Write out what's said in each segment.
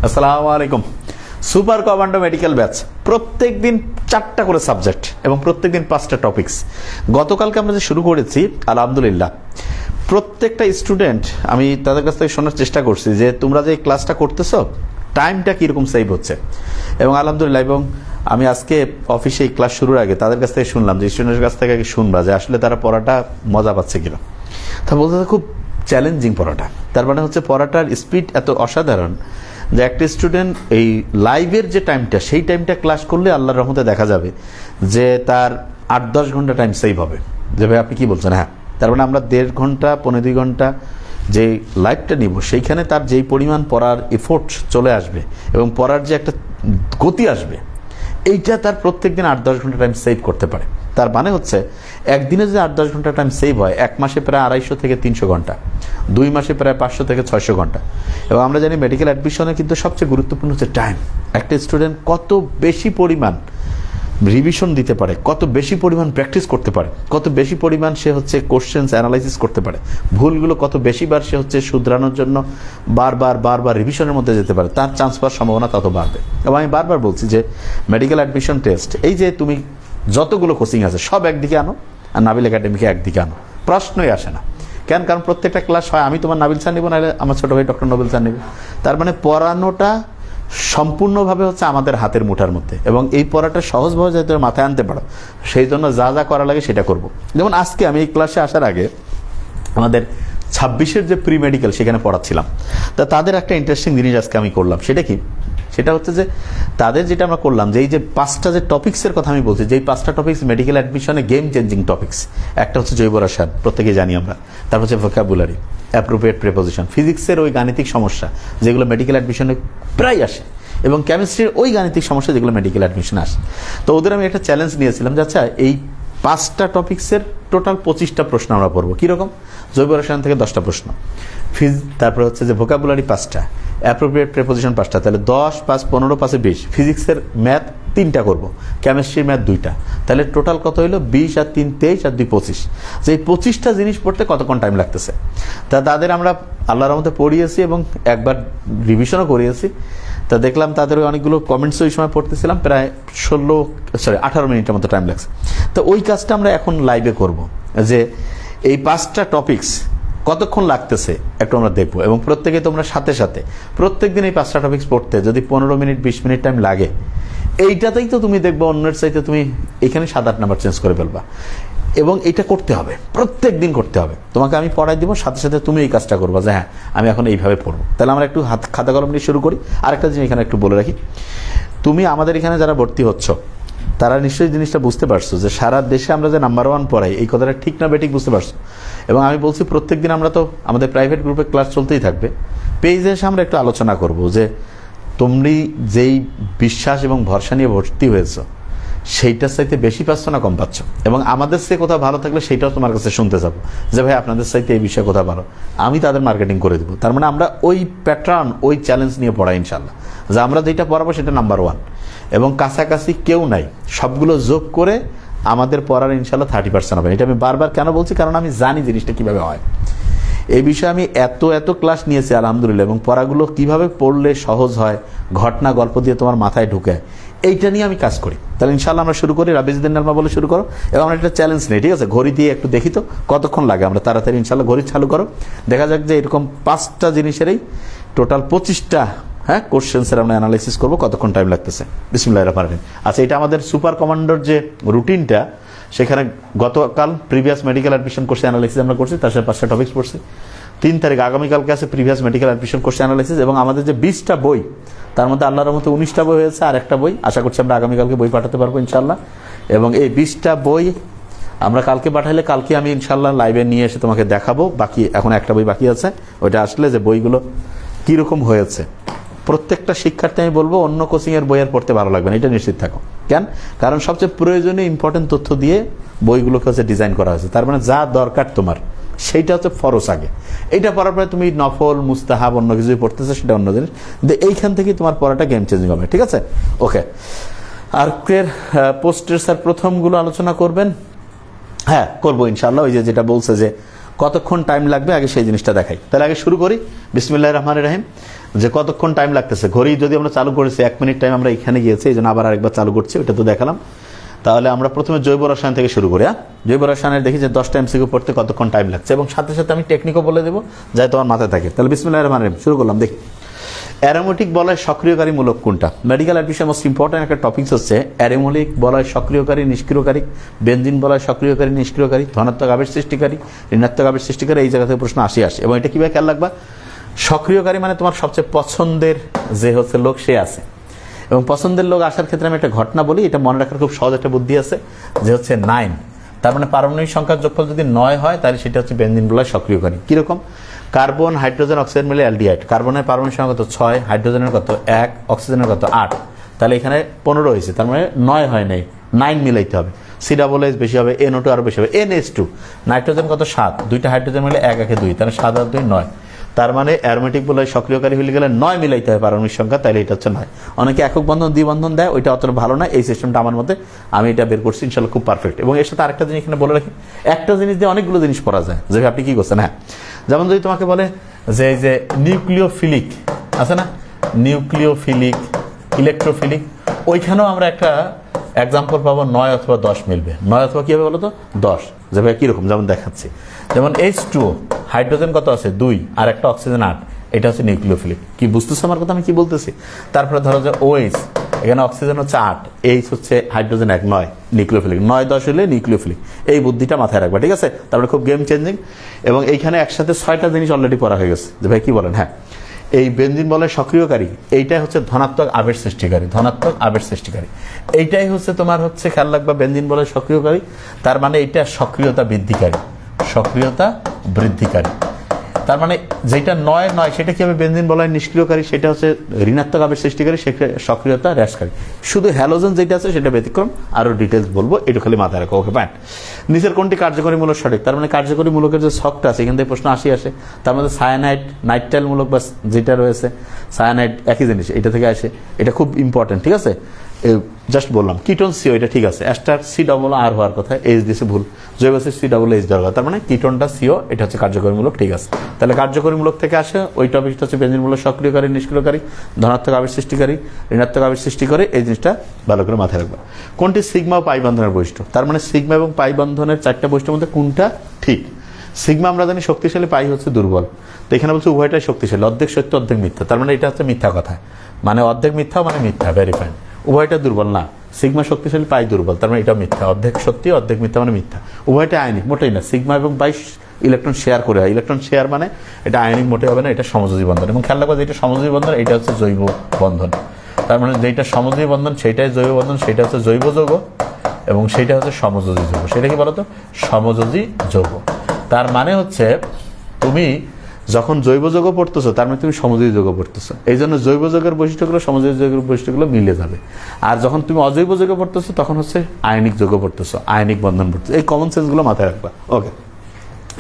আসসালামু আলাইকুম। Super commando medical batch প্রত্যেক দিন 4টা করে সাবজেক্ট এবং প্রত্যেক দিন 5টা টপিকস। গতকালকে আমরা যে শুরু করেছি আলহামদুলিল্লাহ, প্রত্যেকটা স্টুডেন্ট আমি তাদের কাছ থেকে শোনার চেষ্টা করছি যে তোমরা যে ক্লাসটা করতেছো টাইমটা কীরকম সেভ হচ্ছে, এবং আলহামদুলিল্লাহ। এবং আমি আজকে অফিসে এই ক্লাস শুরুর আগে তাদের কাছ থেকে শুনলাম যে স্টুডেন্টের কাছ থেকে আগে শুনবা যে আসলে তারা পড়াটা মজা পাচ্ছে কিনা। তা বলতে খুব চ্যালেঞ্জিং পড়াটা, তার মানে হচ্ছে পড়াটার স্পিড এত অসাধারণ যে একটা স্টুডেন্ট এই লাইভের যে টাইমটা সেই টাইমটা ক্লাস করলে আল্লাহর রহমতে দেখা যাবে যে তার 8-10 ঘন্টা টাইম সেভ হবে। যে ভাই আপনি কি বলছেন? হ্যাঁ, তার মানে আমরা 1.5 ঘন্টা 1.5-2 ঘন্টা যে লাইভটা নিব সেইখানে তার যেই পরিমাণ পড়ার এফোর্ট চলে আসবে এবং পড়ার যে একটা গতি আসবে, এইটা তার প্রত্যেক দিন 8-10 ঘন্টা টাইম সেভ করতে পারে। তার মানে হচ্ছে একদিনে যে 8-10 ঘন্টা টাইম সেভ হয়, 1 মাসে প্রায় 250 থেকে 300 ঘন্টা, 2 মাসে প্রায় 500 থেকে 600 ঘন্টা। এবং আমরা জানি মেডিকেল অ্যাডমিশনে কিন্তু সবচেয়ে গুরুত্বপূর্ণ হচ্ছে টাইম। একটা স্টুডেন্ট কত বেশি পরিমাণ রিভিশন দিতে পারে, কত বেশি পরিমাণ প্র্যাকটিস করতে পারে, কত বেশি পরিমাণ সে হচ্ছে কোশ্চেন্স অ্যানালাইসিস করতে পারে, ভুলগুলো কত বেশিবার সে হচ্ছে শুধরানোর জন্য বারবার রিভিশনের মধ্যে যেতে পারে, তার চান্স পাওয়ার সম্ভাবনা তত বাড়বে। এবং আমি বারবার বলছি যে মেডিকেল অ্যাডমিশন টেস্ট, এই যে তুমি যতগুলো কোচিং আছে সব একদিকে আনো আর নাবিল একাডেমিকে একদিকে আনো, প্রশ্নই আসে না। কেন? কারণ প্রত্যেকটা ক্লাস হয় আমি তোমার নাবিল স্যার নিব, নাহলে আমার ছোটো ভাই ডক্টর নবিল স্যার নেব। তার মানে পড়ানোটা সম্পূর্ণভাবে হচ্ছে আমাদের হাতের মুঠার মধ্যে, এবং এই পড়াটা সহজভাবে যাতে মাথায় আনতে পারো সেই জন্য যা যা করা লাগে সেটা করব। যেমন আজকে আমি এই ক্লাসে আসার আগে আমাদের 26-এর যে প্রি মেডিকেল সেখানে পড়াচ্ছিলাম, তা তাদের একটা ইন্টারেস্টিং জিনিস আজকে আমি করলাম। সেটা কি? সেটা হচ্ছে যে তাদের যেটা আমরা করলাম যে এই যে 5টা যে টপিক্সের কথা আমি বলছি, যেই 5টা টপিক্স মেডিকেল অ্যাডমিশনে গেম চেঞ্জিং টপিক্স। একটা হচ্ছে জৈব রসায়ন, প্রত্যেকেই জানি আমরা। তারপর হচ্ছে ভোকাবুলারি, অ্যাপ্রোপ্রিয়েট প্রেপোজিশন, ফিজিক্সের ওই গাণিতিক সমস্যা যেগুলো মেডিকেল অ্যাডমিশনে প্রায় আসে, এবং কেমিস্ট্রির ওই গাণিতিক সমস্যা যেগুলো মেডিকেল অ্যাডমিশনে আসে। তো ওদের আমি একটা চ্যালেঞ্জ নিয়েছিলাম যে আচ্ছা এই 5টা টপিক্সের টোটাল 25টা প্রশ্ন আমরা পড়বো। কীরকম? জৈব রসায়ন থেকে 10টা প্রশ্ন, তারপরে হচ্ছে যে ভোকাবুলারি 5টা, অ্যাপ্রোপ্রিয়েট প্রেপোজিশন 5টা, তাহলে 10, 5, 15, 5, 20। ফিজিক্সের ম্যাথ 3টা করব, কেমিস্ট্রির ম্যাথ 2টা, তাহলে টোটাল কত হলো? 20 আর 3 23 আর 2 25। যে এই 25টা জিনিস পড়তে কতক্ষণ টাইম লাগতেছে? তা তাদের আমরা আল্লাহর রহমতে পড়িয়েছি এবং একবার রিভিশনও করিয়েছি। তা দেখলাম তাদের অনেকগুলো কমেন্টস ওই সময় পড়তেছিলাম, প্রায় 18 মিনিটের মতো টাইম লাগছে। তো ওই কাজটা আমরা এখন লাইভে করব, যে এই 5টা টপিকস কতক্ষণ লাগতেছে একটু আমরা দেখবো। এবং প্রত্যেকে তোমরা সাথে সাথে প্রত্যেক দিন এই 5টা টপিক্স পড়তে যদি 15 মিনিট 20 মিনিট টাইম লাগে, এইটাতেই তো তুমি দেখবো অন্যের চাইতে তুমি এখানে 7-8 নাম্বার চেঞ্জ করে ফেলবা। এবং এটা করতে হবে, প্রত্যেক দিন করতে হবে। তোমাকে আমি পড়াই দিব, সাথে সাথে তুমি এই কাজটা করবা যে হ্যাঁ আমি এখন এইভাবে পড়বো। তাহলে আমরা একটু খাতা কলম নিয়ে শুরু করি। আরেকটা জিনিস এখানে একটু বলে রাখি, তুমি আমাদের এখানে যারা ভর্তি হচ্ছ তারা নিশ্চয়ই জিনিসটা বুঝতে পারছো যে সারা দেশে আমরা যে নাম্বার 1 পড়াই, এই কথাটা ঠিক না বেঠিক বুঝতে পারছো। এবং আমি বলছি প্রত্যেক দিন আমরা তো আমাদের প্রাইভেট গ্রুপে ক্লাস চলতেই থাকবে, পেজে এসে আমরা একটু আলোচনা করব যে তুমি যেই বিশ্বাস এবং ভরসা নিয়ে ভর্তি হয়েছো সেইটার চাইতে বেশি পাচ্ছ না কম পাচ্ছ, এবং আমাদের সে কোথাও ভালো থাকলে সেইটাও তোমার কাছে শুনতে যাবো যে ভাই আপনাদের চাইতে এই বিষয়ে কোথাও ভালো, আমি তাদের মার্কেটিং করে দেবো। তার মানে আমরা ওই প্যাটার্ন ওই চ্যালেঞ্জ নিয়ে পড়াই ইনশাল্লাহ, যে আমরা যেটা পড়াবো সেটা নাম্বার 1, এবং কাছাকাছি কেউ নাই, সবগুলো যোগ করে আমাদের পড়ার ইনশাল্লাহ 30% হবে। এটা আমি বারবার কেন বলছি? কারণ আমি জানি জিনিসটা কীভাবে হয়। এই বিষয়ে আমি এত ক্লাস নিয়েছি আলহামদুলিল্লাহ, এবং পড়াগুলো কিভাবে পড়লে সহজ হয়, ঘটনা গল্প দিয়ে তোমার মাথায় ঢুকে, এইটা নিয়ে আমি কাজ করি। তাহলে ইনশাল্লাহ আমরা শুরু করি। রাবিজুদ্দিন নালমা বলে শুরু করো, এবং আমরা একটা চ্যালেঞ্জ নেই, ঠিক আছে? ঘড়ি দিয়ে একটু দেখি তো কতক্ষণ লাগে। আমরা তাড়াতাড়ি ইনশাল্লাহ ঘড়ি চালু করো, দেখা যাক যে এরকম 5টা জিনিসেরই টোটাল 25টা কোশ্চেন্সের আমরা অ্যানালাইসিস করবো, কতক্ষণ টাইম লাগতেছে। বিসমিল্লাহির রহমানির রহিম। আচ্ছা, এটা আমাদের সুপার কমান্ডোর যে রুটিনটা, সেখানে গতকাল previous medical admission course analysis আমরা করছি, তার সাথে 5টা টপিক্স পড়ছি। 3 তারিখ আগামীকালকে আছে previous medical admission course analysis, এবং আমাদের যে 20টা বই তার মধ্যে আল্লাহর মতো 19টা বই হয়েছে, আর একটা বই আশা করছি আমরা আগামীকালকে বই পাঠাতে পারবো ইনশাল্লাহ। এবং এই 20টা বই আমরা কালকে পাঠাইলে কালকে আমি ইনশাল্লাহ লাইভে নিয়ে এসে তোমাকে দেখাবো। বাকি এখন একটা বই বাকি আছে, ওইটা আসলে যে বইগুলো কীরকম হয়েছে। প্রত্যেকটা শিক্ষার্থী আমি বলবো অন্য কোচিংয়ের বইয়ের পড়তে ভালো লাগবে না, এটা নিশ্চিত থাকো। কেন? কারণ সবচেয়ে প্রয়োজনীয় ইম্পর্টেন্ট তথ্য দিয়ে বইগুলোকে হচ্ছে ডিজাইন করা হয়েছে। তার মানে যা দরকার তোমার সেইটা হচ্ছে ফরজ আগে, এইটা পড়ার পরে তুমি নফল মুস্তাহাব অন্য কিছুই পড়তেছো সেটা অন্য জিনিস, এইখান থেকেই তোমার পড়াটা গেম চেঞ্জিং হবে, ঠিক আছে? ওকে। আর পোস্টের স্যার প্রথমগুলো আলোচনা করবেন? হ্যাঁ করবো ইনশাল্লাহ। ওই যেটা বলছে যে কতক্ষণ টাইম লাগবে আগে সেই জিনিসটা দেখাই। তাহলে আগে শুরু করি বিসমিল্লাহির রহমানির রহিম, যে কতক্ষণ টাইম লাগতেছে। ঘড়ি যদি আমরা চালু করেছি 1 মিনিট টাইম আমরা এখানে গিয়েছি, এই জন্য আবার আরেকবার চালু করছি, ওটা তো দেখালাম। তাহলে আমরা প্রথমে জৈব রসায়ন থেকে শুরু করি। জৈব রসায়নের দেখি যে 10টা MCQ পড়তে কতক্ষণ টাইম লাগছে, এবং সাথে সাথে আমি টেকনিকও বলে দেবো যাতে তোমার মাথায় থাকে। তাহলে বিসমিল্লাহির রহমানির রহিম শুরু করলাম। দেখি অ্যারোমেটিক বলয় সক্রিয়কারী মূলক কোনটা? মেডিকেল অ্যাডমিশন মোস্ট ইম্পর্টেন্ট একটা টপিকস হচ্ছে অ্যারোমেটিক বলয় সক্রিয়কারী নিষ্ক্রিয়কারী, বেনজিন বলয় সক্রিয়কারী নিষ্ক্রিয়কারী, ধনাত্মক আবেশ সৃষ্টিকারী, ঋণাত্মক আবেশ সৃষ্টিকারী। এই জায়গা থেকে প্রশ্ন আসে। এবং এটা কীভাবে খেয়াল রাখবা? সক্রিয়কারী মানে তোমার সবচেয়ে পছন্দের যে হচ্ছে লোক সে আছে, এবং পছন্দের লোক আসার ক্ষেত্রে আমি একটা ঘটনা বলি, এটা মনে রাখার খুব সহজ একটা বুদ্ধি আছে, যে হচ্ছে 9। তার মানে পারমাণবিক সংখ্যার যোগফল যদি 9 হয় তাহলে সেটা হচ্ছে বেনজিন বলয় সক্রিয়কারী। কীরকম? কার্বন হাইড্রোজেন অক্সিজেন মিলে অ্যালডিহাইড। কার্বনের পারমাণবিক সংখ্যা কত? 6, হাইড্রোজেনের কত? 1, অক্সিজেনের কত? 8। তাহলে এখানে 15 হয়েছে, তার মানে 9 হয় নাই, 9 মিলাইতে হবে। COOH বেশি হবে, NO2 আরও বেশি হবে, NH2। নাইট্রোজেন কত? 7, 2টা হাইড্রোজেন মিলে 1 1 2, তাহলে 7 আর 2 9। তার মানে অ্যারোমেটিক বলয় সক্রিয়কারী হয়ে গেলে 9 মিলাইতে হয় পারমাণবিক সংখ্যা, তাহলে এটা হচ্ছে 9। অনেকে একক বন্ধন দ্বিবন্ধন দেয়, ওইটা অতটা ভালো না। এই সিস্টেমটা আমার মতে আমি এটা বের করছি, ইনশাল্লাহ খুব পারফেক্ট। এবং এর সাথে আরেকটা জিনিস এখানে বলে রাখি, একটা জিনিস দিয়ে অনেকগুলো জিনিস পড়া যায়, যে আপনি কি করছেন। হ্যাঁ, যেমন যদি তোমাকে বলে যে এই যে নিউক্লিওফিলিক আছে না, নিউক্লিওফিলিক, ইলেকট্রোফিলিক, ওইখানেও আমরা একটা এক্সাম্পল পাবো 9 অথবা 10 মিলবে। 9 অথবা কী হবে বলো তো? 10। যে ভাই কীরকম? যেমন দেখাচ্ছি, যেমন H2O, হাইড্রোজেন কত আছে? 2, আর একটা অক্সিজেন 8, এটা হচ্ছে নিউক্লিওফিলিক। কি বুঝতেছো আমার কথা আমি কি বলতেছি? তারপরে ধরো যে OH, এখানে অক্সিজেন হচ্ছে 8, H হচ্ছে হাইড্রোজেন 1, 9 নিউক্লিওফিলিক। 9 10 হলে নিউক্লিওফিলিক। এই বুদ্ধিটা মাথায় রাখবা, ঠিক আছে? তারপরে খুব গেম চেঞ্জিং। এবং এইখানে একসাথে 6টা জিনিস অলরেডি পড়া হয়ে গেছে। যে ভাই কি বলেন? হ্যাঁ, এই বেনজিন বলয় সক্রিয়কারী, এইটাই হচ্ছে ধনাত্মক আবেশ সৃষ্টিকারী। ধনাত্মক আবেশ সৃষ্টিকারী এইটাই হচ্ছে তোমার হচ্ছে খেয়াল রাখবা বেনজিন বলয় সক্রিয়কারী। তার মানে এইটা সক্রিয়তা বৃদ্ধিকারী, সক্রিয়তা বৃদ্ধিকারী। তার মানে যেটা 9 9 সেটা কি হবে? বেনজিন বলয় নিষ্ক্রিয়কারী, সেটা হচ্ছে ঋণাত্মক আবেশ সৃষ্টিকারী, সেটা সক্রিয়তা হ্রাসকারী। শুধু হ্যালোজেন যেটা আছে সেটা ব্যতিক্রম, আরও ডিটেলস বলবো, একটু খালি মাথায় রাখো। Okay fine. নিচের কোনটি কার্যকরী মূলক সঠিক? তার মানে কার্যকরী মূলকের যে ছকটা আছে এখান থেকে প্রশ্ন আসে। তার মধ্যে সায়ানাইড, নাইট্রাইল মূলক বা যেটা রয়েছে সায়ানাইড একই জিনিস, এটা থেকে আসে। এটা খুব ইম্পর্টেন্ট, ঠিক আছে? জাস্ট বললাম। কিটোন CO, এটা ঠিক আছে। অ্যাস্টার CR হওয়ার কথা, H দিয়েছে ভুল। জৈব CH দেওয়ার কথা, তার মানে কিটোনটা CO, এটা হচ্ছে কার্যকরীমূলক, ঠিক আছে? তাহলে কার্যকরীমূলক থেকে আসে ওই টপিকটা হচ্ছে বেনজিন মূলক সক্রিয়কারী, নিষ্ক্রিয়কারী, ধনাত্মক আবেশ সৃষ্টিকারী, ঋণাত্মক আবেশ সৃষ্টিকারী। এই জিনিসটা ভালো করে মাথায় রাখবা। কোনটি সিগমা ও পাই বন্ধনের বৈশিষ্ট্য? তার মানে সিগমা এবং পাই বন্ধনের 4টা বৈশিষ্ট্যের মধ্যে কোনটা ঠিক? সিগমা আমরা জানি শক্তিশালী, পাই হচ্ছে দুর্বল। তো এখানে বলছে উভয়টাই শক্তিশালী, অর্ধেক সত্য অর্ধেক মিথ্যা। তার মানে এটা হচ্ছে মিথ্যা কথা, মানে অর্ধেক মিথ্যা মানে মিথ্যা, ভেরিফাইড। উভয়টা দুর্বল না, সিগমা শক্তিশালী, পাই দুর্বল, তার মানে এটা মিথ্যা। অর্ধেক সত্যি অর্ধেক মিথ্যা মানে মিথ্যা। উভয়টা আয়নিক, মোটেই না। সিগমা এবং পাই ইলেকট্রন শেয়ার করে হয়। ইলেকট্রন শেয়ার মানে এটা আয়নিক মোটেই হবে না, এটা সমযোজী বন্ধন। এবং খেয়াল রাখবা যেটা সমযোজী বন্ধন এটা হচ্ছে জৈব বন্ধন। তার মানে যেটা সমযোজী বন্ধন সেটাই জৈব বন্ধন, সেটা হচ্ছে জৈব যৌগ, এবং সেটা হচ্ছে সমযোজী যৌগ। সেটা কি বলতো? সমযোজী যৌগ। তার মানে হচ্ছে তুমি যখন জৈব যৌগ পড়তেছো তার মানে তুমি সমযোজী যৌগ পড়তেছো। এই জন্য জৈব যৌগের বৈশিষ্ট্যগুলো সমযোজী যৌগের বৈশিষ্ট্যগুলো মিলে যাবে। আর যখন তুমি অজৈব যৌগ পড়তেছো তখন হচ্ছে আয়নিক যৌগ পড়তেছো, আয়নিক বন্ধন পড়তেছো। এই কমন সেন্সগুলো মাথায় রাখবা। ওকে।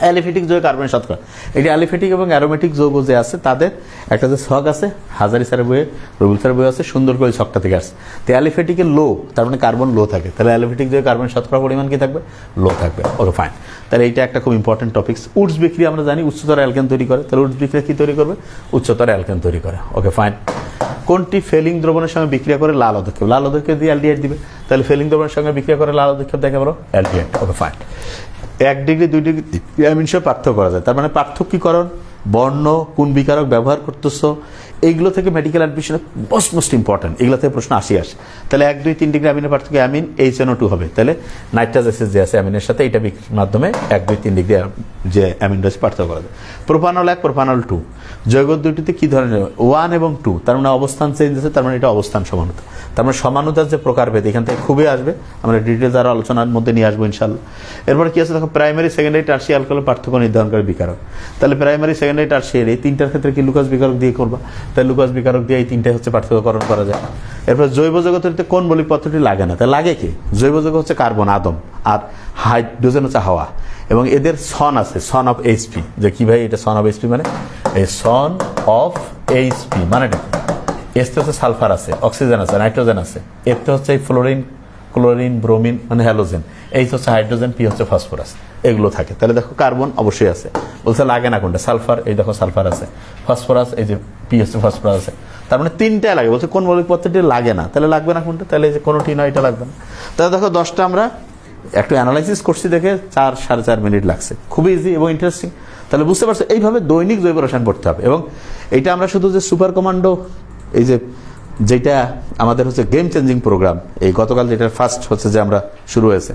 অ্যালিফেটিক যৌগ কার্বনের শতকরা, এটি অ্যালিফেটিক এবং অ্যারোমেটিক যৌগ যে আছে তাদের একটা যে ছক আছে, হাজারি স্যারের বইয়ে, রবুল স্যারের বইয়ে আছে, সুন্দর করে ছকটা থেকে আসছে। তো অ্যালিফেটিকে লো, তার মানে কার্বন লো থাকে, তাহলে অ্যালিফেটিক যৌগ কার্বনের শতকরা পরিমাণ কি থাকবে? লো থাকবে। Okay fine. তাহলে এইটা একটা খুব ইম্পর্টেন্ট টপিক্স। উডস বিক্রিয়া আমরা জানি উচ্চতর অ্যালকেন তৈরি করে, তাহলে উডস বিক্রিয়া কি তৈরি করবে? উচ্চতর অ্যালকেন তৈরি করে। Okay fine. কোনটি ফেলিং দ্রবণের সঙ্গে বিক্রিয়া করে লাল অধক্ষেপ? লাল অধক্ষেপ দিয়ে অ্যালডিহাইড দিবে, তাহলে ফেলিং দ্রবণের সঙ্গে বিক্রিয়া করে লাল অধক্ষেপ দেখে বলো aldehyde. Okay fine. 1 degree 2 degree amine সহ পার্থক্য করা যায়, তার মানে পার্থক্যীকরণ, বর্ণ, কোন বিকারক ব্যবহার করতেছো, এইগুলো থেকে মেডিকেল অ্যাডমিশনে মোস্ট ইম্পর্টেন্ট, এগুলো থেকে প্রশ্ন আসে। তাহলে 1 2 3 ডিগ্রি অ্যামিনের পার্থক্য অ্যামিন HNO2 হবে, তাহলে নাইট্রাস অ্যাসিড যে আছে অ্যামিনের সাথে এটা বিক্রির মাধ্যমে 1 2 3 ডিগ্রি যে অ্যামিন রয়েছে পার্থক্য করা যায়। প্রোপানল 1 প্রোপানল 2 যৌগ দুটিতে কি ধরনের? 1 এবং 2, তার মানে অবস্থান চেঞ্জ আছে, তার মানে এটা অবস্থান সমানুতা। তার মানে সমানুতার যে প্রকারভেদ এখান থেকে খুবই আসবে, আমরা ডিটেলস আরও আলোচনার মধ্যে নিয়ে আসবো ইনশাল্লাহ। এরপরে কি আছে দেখো, প্রাইমারি সেকেন্ডারি টার্সিয়ারি অ্যালকোহলের পার্থক্য নির্ধারণকারী বিকারক। তাহলে প্রাইমারি সেকেন্ডারি টার্সিয়ারি এই তিনটার ক্ষেত্রে কি লুকাস বিকারক দিয়ে করবা, তাই লুকাস বিকারক দিয়ে এই তিনটাই হচ্ছে পার্থক্যকরণ করা যায়। এরপর জৈব যৌগ তৈরিতে কোন মৌলিক পদার্থটি লাগে না? তাই লাগে কি? জৈব যৌগ হচ্ছে কার্বন, আদম, আর হাইড্রোজেন হচ্ছে হাওয়া, এবং এদের সন আছে, সন অফ HP। যে কি ভাই এটা সন অফ HP মানে? এই সন অফ HP মানে এসতে হচ্ছে সালফার আছে, অক্সিজেন আছে, নাইট্রোজেন আছে, এতে হচ্ছে এই ফ্লোরিন ক্লোরিন, ব্রোমিন মানে হ্যালোজেন, এইচ হচ্ছে হাইড্রোজেন, পি হচ্ছে ফসফরাস, এগুলো থাকে। তাহলে দেখো কার্বন অবশ্যই আছে, বলছে লাগে না কোনটা, সালফার, এই দেখো সালফার আছে, ফসফরাস, এই যে পি হচ্ছে ফসফরাস আছে, তার মানে তিনটায় লাগে। বলছে কোন মৌলিক পদার্থটি লাগে না, তাহলে লাগবে না কোনটা, তাহলে এই যে কোনোটি নয়, এটা লাগবে না। তাহলে দেখো 10টা আমরা একটু অ্যানালাইসিস করছি, দেখে 4-4.5 মিনিট লাগছে, খুবই ইজি এবং ইন্টারেস্টিং। তাহলে বুঝতে পারছো এইভাবে দৈনিক জৈব রসায়ন পড়তে হবে। এবং এইটা আমরা শুধু যে সুপার কমান্ডো, এই যে যেটা আমাদের হচ্ছে গেম চেঞ্জিং প্রোগ্রাম, এই গতকাল যেটা ফার্স্ট হচ্ছে যে আমরা শুরু হয়েছে,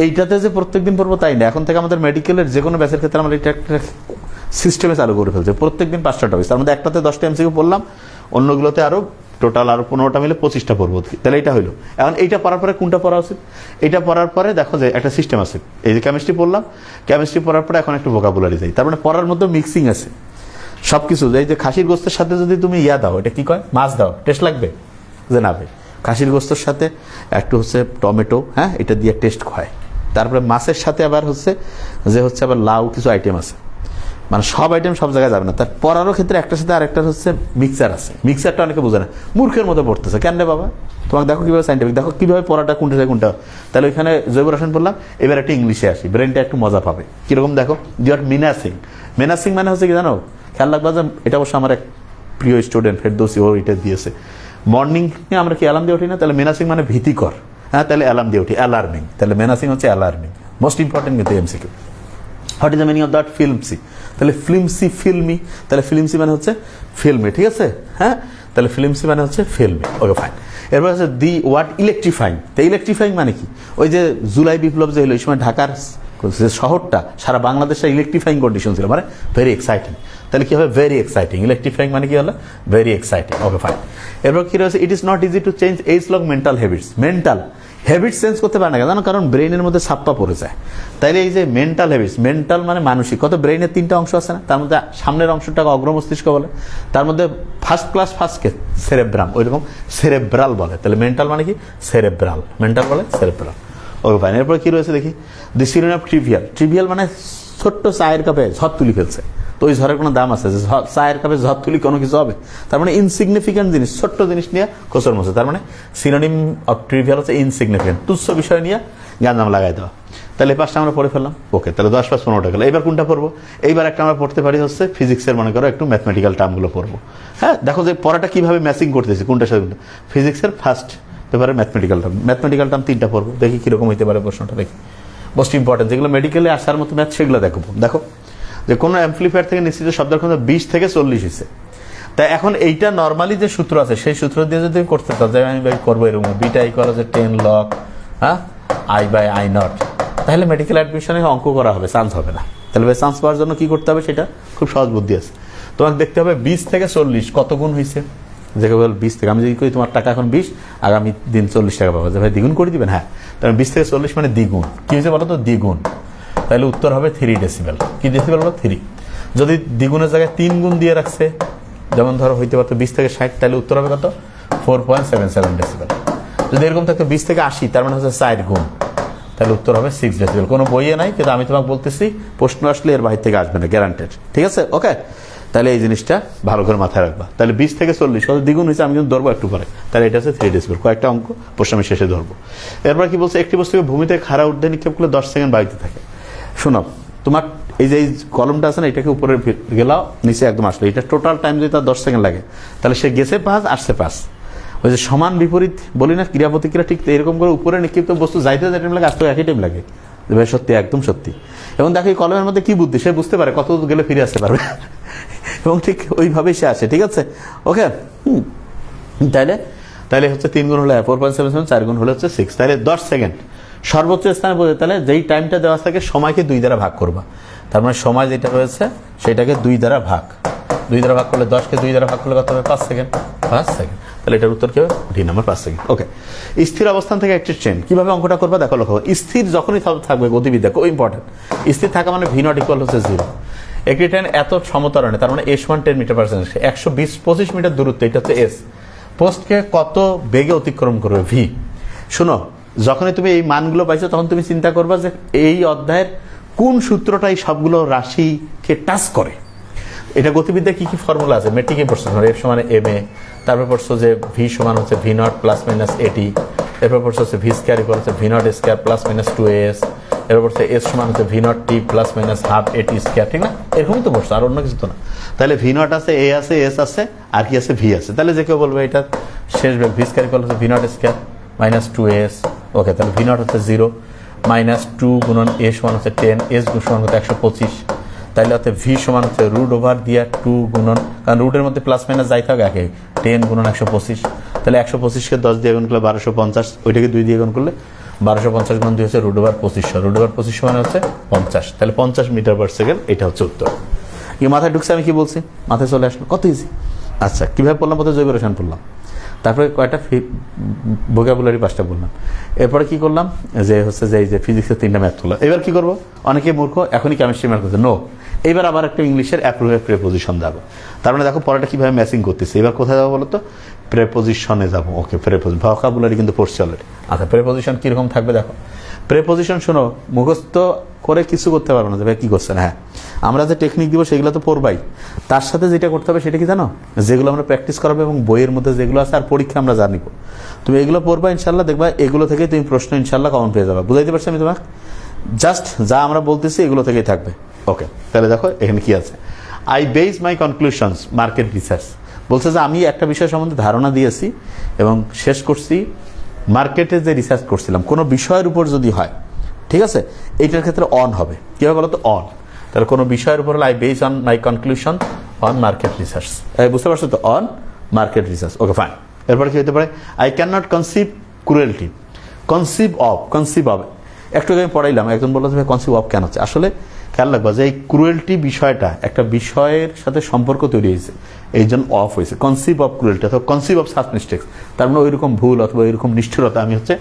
এইটাতে যে প্রত্যেকদিন পড়বো তাই না। এখন থেকে আমাদের মেডিকেলের যে কোনো ব্যাচের ক্ষেত্রে আমরা এটা একটা সিস্টেমে চালু করে ফেলছে, প্রত্যেকদিন 5টা টপিক, তার মধ্যে একটাতে 10টা এমসিকিউ পড়লাম, অন্যগুলোতে আরো টোটাল আরো 15টা মিলে 25টা পড়বো। তাহলে এটা হইলো। এখন এইটা পড়ার পরে কোনটা পড়া উচিত, এটা পড়ার পরে দেখো যে একটা সিস্টেম আছে, এই যে কেমিস্ট্রি পড়লাম, কেমিস্ট্রি পড়ার পরে এখন একটু ভোকাবুলারি যাই, তার মানে পড়ার মধ্যে মিক্সিং আছে সবকিছু। এই যে খাসির গোস্তের সাথে যদি তুমি দাও, এটা কি কয়, মাছ দাও, টেস্ট লাগবে যে না ভাই, খাসির গোস্তের সাথে একটু হচ্ছে টমেটো, হ্যাঁ, এটা দিয়ে টেস্ট হয়। তারপরে মাছের সাথে আবার হচ্ছে যে হচ্ছে আবার লাউ, কিছু আইটেম আছে, মানে সব আইটেম সব জায়গায় যাবে না। তার পড়ারও ক্ষেত্রে একটার সাথে আরেকটার হচ্ছে মিক্সার আছে, মিক্সারটা অনেকে বোঝে না, মূর্খের মতো পড়তেছে। কেন রে বাবা, তোমাকে দেখো কিভাবে সাইন্টিফিক, দেখো কিভাবে পড়াটা কোনটা কোনটা। তাহলে ওইখানে জৈব রসায়ন পড়লাম, এবার একটা ইংলিশে আসি, ব্রেনটা একটু মজা পাবে। কিরকম দেখো, ইউ মিনাসিং, মিনাসিং মানে হচ্ছে কি জানো, খেয়াল রাখবা যে এটা অবশ্য আমার এক প্রিয় স্টুডেন্ট ফেরদৌসি, ও এটা দিয়েছে। মর্নিং আমরা কি অ্যালার্ম দিয়ে উঠি না, তাহলে মেনাসিং মানে ভীতিকর, হ্যাঁ, তাহলে অ্যালার্ম দিয়ে উঠি, অ্যালার্মিং, তাহলে মেনাসিং হচ্ছে অ্যালার্মিং, মোস্ট ইম্পর্টেন্ট কিন্তু MCQ. What is the meaning of that, flimsy, তাহলে ফিল্মসি, ফিল্মি, তাহলে ফিল্মসি মানে হচ্ছে ফিল্মি, ঠিক আছে, হ্যাঁ, তাহলে ফিল্মসি মানে হচ্ছে ফিল্মি, ওকে ফাইন। এরপর হচ্ছে দি ওয়ার্ড ইলেকট্রিফাইং, তো ইলেকট্রিফাইং মানে কি, ওই যে জুলাই বিপ্লব যে হলো, ওই সময় ঢাকার যে শহরটা সারা বাংলাদেশে ইলেকট্রিফাইং কন্ডিশন ছিল, মানে ভেরি এক্সাইটিং। তাহলে কি হবে, ভেরি এক্সাইটিং, ইলেকট্রিফাইং মানে কি হলো, ভেরি এক্সাইটিং, ওকে ফাইন। এরপর কি রয়েছে, it is not easy to change age long mental habits, mental habits change করতে পারে না কেন, কারণ ব্রেনের মধ্যে ছাপ্পা পড়ে যায়। তাইলে এই যে মেন্টাল হ্যাবিটস, মেন্টাল মানে মানসিক, কত ব্রেনের 3টা অংশ আছে না, তার মধ্যে সামনের অংশটাকে অগ্র মস্তিষ্ক বলে, তার মধ্যে ফার্স্ট ক্লাস ফার্স্টকে সেরেব্রাম, ওইরকম সেরেব্রাল বলে। তাহলে মেন্টাল মানে কি, সেরেব্রাল, মেন্টাল বলে সেরেব্রাল, ওকে ফাইন। এরপর কি রয়েছে দেখি, দি সিনোনিম অফ ট্রিভিয়াল, ট্রিভিয়াল মানে ছোট্ট চায়ের কাপে ঝড় তুলি ফেলছে, তো ওই ঝড়ের কোনো দাম আছে, যে চায়ের কাপে ঝড় তুলি কোনো কিছু হবে, তার মানে ইনসিগনিফিকেন্ট জিনিস, ছোট্ট জিনিস নিয়ে কোচর মছে, তার মানে সিনোনিম অফ ট্রিভিয়াল হচ্ছে ইনসিগনিফিকেন্ট, তুচ্ছ বিষয় নিয়ে জ্ঞানজাম লাগাই দেওয়া। তাহলে এই 5টা আমরা পড়ে ফেললাম, ওকে, তাহলে 10 + 15টা গেল। এইবার কোনটা পড়বো, এইবার একটা আমরা পড়তে পারি হচ্ছে ফিজিক্সের, মনে করো একটু ম্যাথমেটিক্যাল টার্মগুলো পড়বো, হ্যাঁ। দেখো যে পড়াটা কিভাবে ম্যাচিং করতেছি কোনটার সাথে, ফিজিক্সের ফার্স্ট পেপারে ম্যাথমেটিক্যাল টার্ম, ম্যাথমেটিক্যাল টার্ম 3টা পড়বো, দেখি কিরকম হইতে পারে প্রশ্নটা, দেখি মোস্ট ইম্পর্টেন্ট যেগুলো মেডিকেলে আসার মতো ম্যাথ, সেগুলো দেখো। দেখো যে কোনো অ্যাম্পলিফায়ার থেকে নিশ্চিত শব্দের ক্ষমতা 20 থেকে 40 হয়েছে। তাই এখন এইটা নর্মালি যে সূত্র আছে, সেই সূত্র দিয়ে যদি করতে চাও, যে আমি করবো এরকম, বিটা ইকুয়াল হচ্ছে 10 log I/I0, তাহলে মেডিকেল অ্যাডমিশনে অঙ্ক করা হবে, চান্স হবে না। তাহলে চান্স পাওয়ার জন্য কি করতে হবে, সেটা খুব সহজ বুদ্ধি আছে। তোমাকে দেখতে হবে 20 থেকে 40 কত গুণ হয়েছে, যে কেবল 20 থেকে, আমি যদি করি তোমার টাকা এখন 20, আগামী দিন 40 টাকা পাবো, যে ভাই দ্বিগুণ করে দিবেন, হ্যাঁ, তাহলে 20 থেকে 40 মানে দ্বিগুণ, কি হয়েছে বলো তো, দ্বিগুণ। তাহলে উত্তর হবে 3 ডেসিবেল, কি ডেসিবেল বলো, 3। যদি দ্বিগুণের জায়গায় 3 গুণ দিয়ে রাখছে, যেমন ধরো হইতে পারতো 20 থেকে 60, তাহলে উত্তর হবে কত, 4.77 ডেসিবেল। যদি এরকম থাকতো 20 থেকে 80, তার মানে হচ্ছে 4 গুণ, তাহলে উত্তর হবে 6 ডেসিবেল। কোনো বইয়ে নাই, কিন্তু আমি তোমাকে বলতেছি প্রশ্ন আসলে এর বাইরে থেকে আসবে না, গ্যারান্টেড, ঠিক আছে, ওকে। তাহলে এই জিনিসটা ভালো করে মাথায় রাখবা। তাহলে 20 থেকে 40 কত দ্বিগুণ হয়েছে, আমি কিন্তু ধরবো একটু পরে, তাহলে এটা হচ্ছে 3 ডেসিবেল। কয়েকটা অঙ্ক প্রশ্ন আমি শেষে ধরবো। এরপর কি বলছে, একটি বস্তুকে ভূমিতে খাড়া ঊর্ধ্বে নিক্ষেপ করলে 10 সেকেন্ড বাড়িতে থাকে। শোনো, তোমার এই যে এই কলমটা আছে না, এটাকে উপরে গেলাও, নিচে একদম আসলো, এটা টোটাল টাইম যদি তার 10 সেকেন্ড লাগে, তাহলে সে গেছে 5, আসছে 5। ওই যে সমান বিপরীত বলি না, ক্রিয়া প্রতিক্রিয়া, ঠিক এরকম করে উপরে নিক্ষিপ্ত বস্তু যাইতে যে টাইম লাগে, আসতে একই টাইম লাগে, ভাই সত্যি, একদম সত্যি। এবং দেখো এই কলমের মধ্যে কি বুদ্ধি, সে বুঝতে পারে কত গেলে ফিরে আসতে পারবে, এবং ঠিক ওইভাবেই সে আসে, ঠিক আছে, ওকে। তাহলে হচ্ছে 3 গুণ হলে 4.77, 4 গুণ হলে হচ্ছে 6, তাহলে 10 সেকেন্ড সর্বোচ্চ স্থানে পৌঁছে। তাহলে যেই টাইমটা দেওয়া থাকে, সময়কে 2 দ্বারা ভাগ করবা, তার মানে সময় যেটা রয়েছে সেটাকে 2 দ্বারা ভাগ, 2 দ্বারা ভাগ করলে 10কে 2 দ্বারা ভাগ করলে কত হবে, 5 সেকেন্ড, 5 সেকেন্ড। তাহলে এটার উত্তর কি হবে, ডি নাম্বার, 5 সেকেন্ড, ওকে। স্থির অবস্থান থেকে একটি ট্রেন কিভাবে অঙ্কটা করবা, দেখো লক্ষ্য, স্থির যখনই থাকবে গতিবিদ্যা, খুব ইম্পর্টেন্ট, স্থির থাকা মানে V0 ইকুয়াল হচ্ছে 0। একটি ট্রেন এত সমতরণে, তার মানে S1 10 metre per second, 125 metre দূরত্ব, এটা হচ্ছে S। পোস্টকে কত বেগে অতিক্রম করবে, V। শোনো, যখনই তুমি এই মানগুলো পাইছো, তখন তুমি চিন্তা করবা যে এই অধ্যায়ের কোন সূত্রটা এই সবগুলো রাশিকে টাচ করে। এটা গতিবিদ্যা কি কি ফর্মুলা আছে, মেট্রিকে পড়ছো, F = ma, তারপর পড়ছো যে V = হচ্ছে V0 ± AT, এরপর পড়ছে হচ্ছে ভি স্কোয়ার ইকুয়াল হচ্ছে V naught square plus minus 2as, এরপর পড়ছে এস সমান হচ্ছে ভি নট টি প্লাস মাইনাস হাফ এটি স্কোয়ার, ঠিক না? এরকমই তো পড়ছে, আর অন্য কিছু তো না। তাহলে ভি নট আছে, এ আছে, এস আছে, আর কি আছে? ভি আছে। তাহলে যে কেউ বলবে এটা শেষ বেগ ভি স্কোয়ার ইকুয়াল হচ্ছে V naught square minus 2as। ওকে, তাহলে ভি নট হচ্ছে 0 মাইনাস 2 গুণন এ সমান হচ্ছে 10, এস সমান হচ্ছে 125। তাইলে হচ্ছে ভি সমান হচ্ছে রুট ওভার দিয়া 2 গুণন, কারণ রুটের মধ্যে প্লাস মাইনাস যাই থাকে একে 10 গুণন 125। তাহলে 125কে 10 দিয়ে গুণ করলে 1250, ওইটাকে 2 দিয়ে গুণ করলে 1250 গুণ 2 হচ্ছে রুট ওভার 2500, রুট ওভার 2500 মানে হচ্ছে 50। তাহলে 50 মিটার পার সেকেন্ড, এটা হচ্ছে উত্তর। কি মাথায় ঢুকছে আমি কি বলছি? মাথায় চলে আসলো, কত ইজি। আচ্ছা, কীভাবে পড়লাম? প্রথমে জৈব রসায়ন পড়লাম, তারপরে কয়েকটা ভোকাবুলারি 5টা বললাম, এরপরে কি করলাম যে হচ্ছে যে এই যে ফিজিক্সের 3টা ম্যাথ করলাম। এবার কি করবো? অনেকে মূর্খ, এখনই কেমিস্ট্রি ম্যাথ করছে, নো, এইবার আবার একটা ইংলিশের অ্যাপ্রোপ্রিয়েট প্রেপোজিশন যাবো। তার মানে দেখো পরেটা কিভাবে ম্যাচিং করতেছে। এবার কোথায় যাবো বলো তো? প্রেপোজিশনে যাবো। ওকে, প্রেপোজিশন ভোকাবুলারি কিন্তু পড়ছি অলরেডি। আচ্ছা, প্রেপোজিশন কিরকম থাকবে দেখো। প্রেপোজিশন শোনো, মুখস্থ করে কিছু করতে পারবো না যে ভাই কী করছেন। হ্যাঁ, আমরা যে টেকনিক দিব সেগুলো তো পড়বাই, তার সাথে যেটা করতে হবে সেটা কি জানো? যেগুলো আমরা প্র্যাকটিস করাবো এবং বইয়ের মধ্যে যেগুলো আছে আর পরীক্ষা আমরা জানিব, তুমি এগুলো পড়বা ইনশাল্লাহ, দেখবা এগুলো থেকে তুমি প্রশ্ন ইনশাল্লাহ কমন পেয়ে যাবে। বুঝাইতে পারছি আমি তোমাকে? জাস্ট যা আমরা বলতেছি এগুলো থেকেই থাকবে। ওকে, তাহলে দেখো এখানে কি আছে। I base my conclusions market research. বলছে যে আমি একটা বিষয় সম্বন্ধে ধারণা দিয়েছি এবং শেষ করছি মার্কেটে যে রিসার্চ করছিলাম কোনো বিষয়ের উপর যদি হয়, ঠিক আছে, এইটার ক্ষেত্রে অন হবে। কীভাবে বলো তো? অন। তাহলে কোনো বিষয়ের উপর I base on my conclusion on market research. বুঝতে পারছো তো? On market research. Okay, fine. এরপরে কি হতে পারে? I can not conceive cruelty. Conceive of একটু আগে আমি পড়াইলাম, একজন বললো যে কনসিভ অফ কেন হচ্ছে। আসলে খেয়াল রাখবা যে এই ক্রুয়েলটি বিষয়টা একটা বিষয়ের সাথে সম্পর্ক তৈরি হয়েছে, এই জন্য অফ হয়েছে। কনসিভ অফ ক্রুয়েলটি অথবা কনসিভ অফ সাচ মিস্টেক্স, তার মানে ওইরকম ভুল অথবা ওইরকম নিষ্ঠুরতা আমি হচ্ছে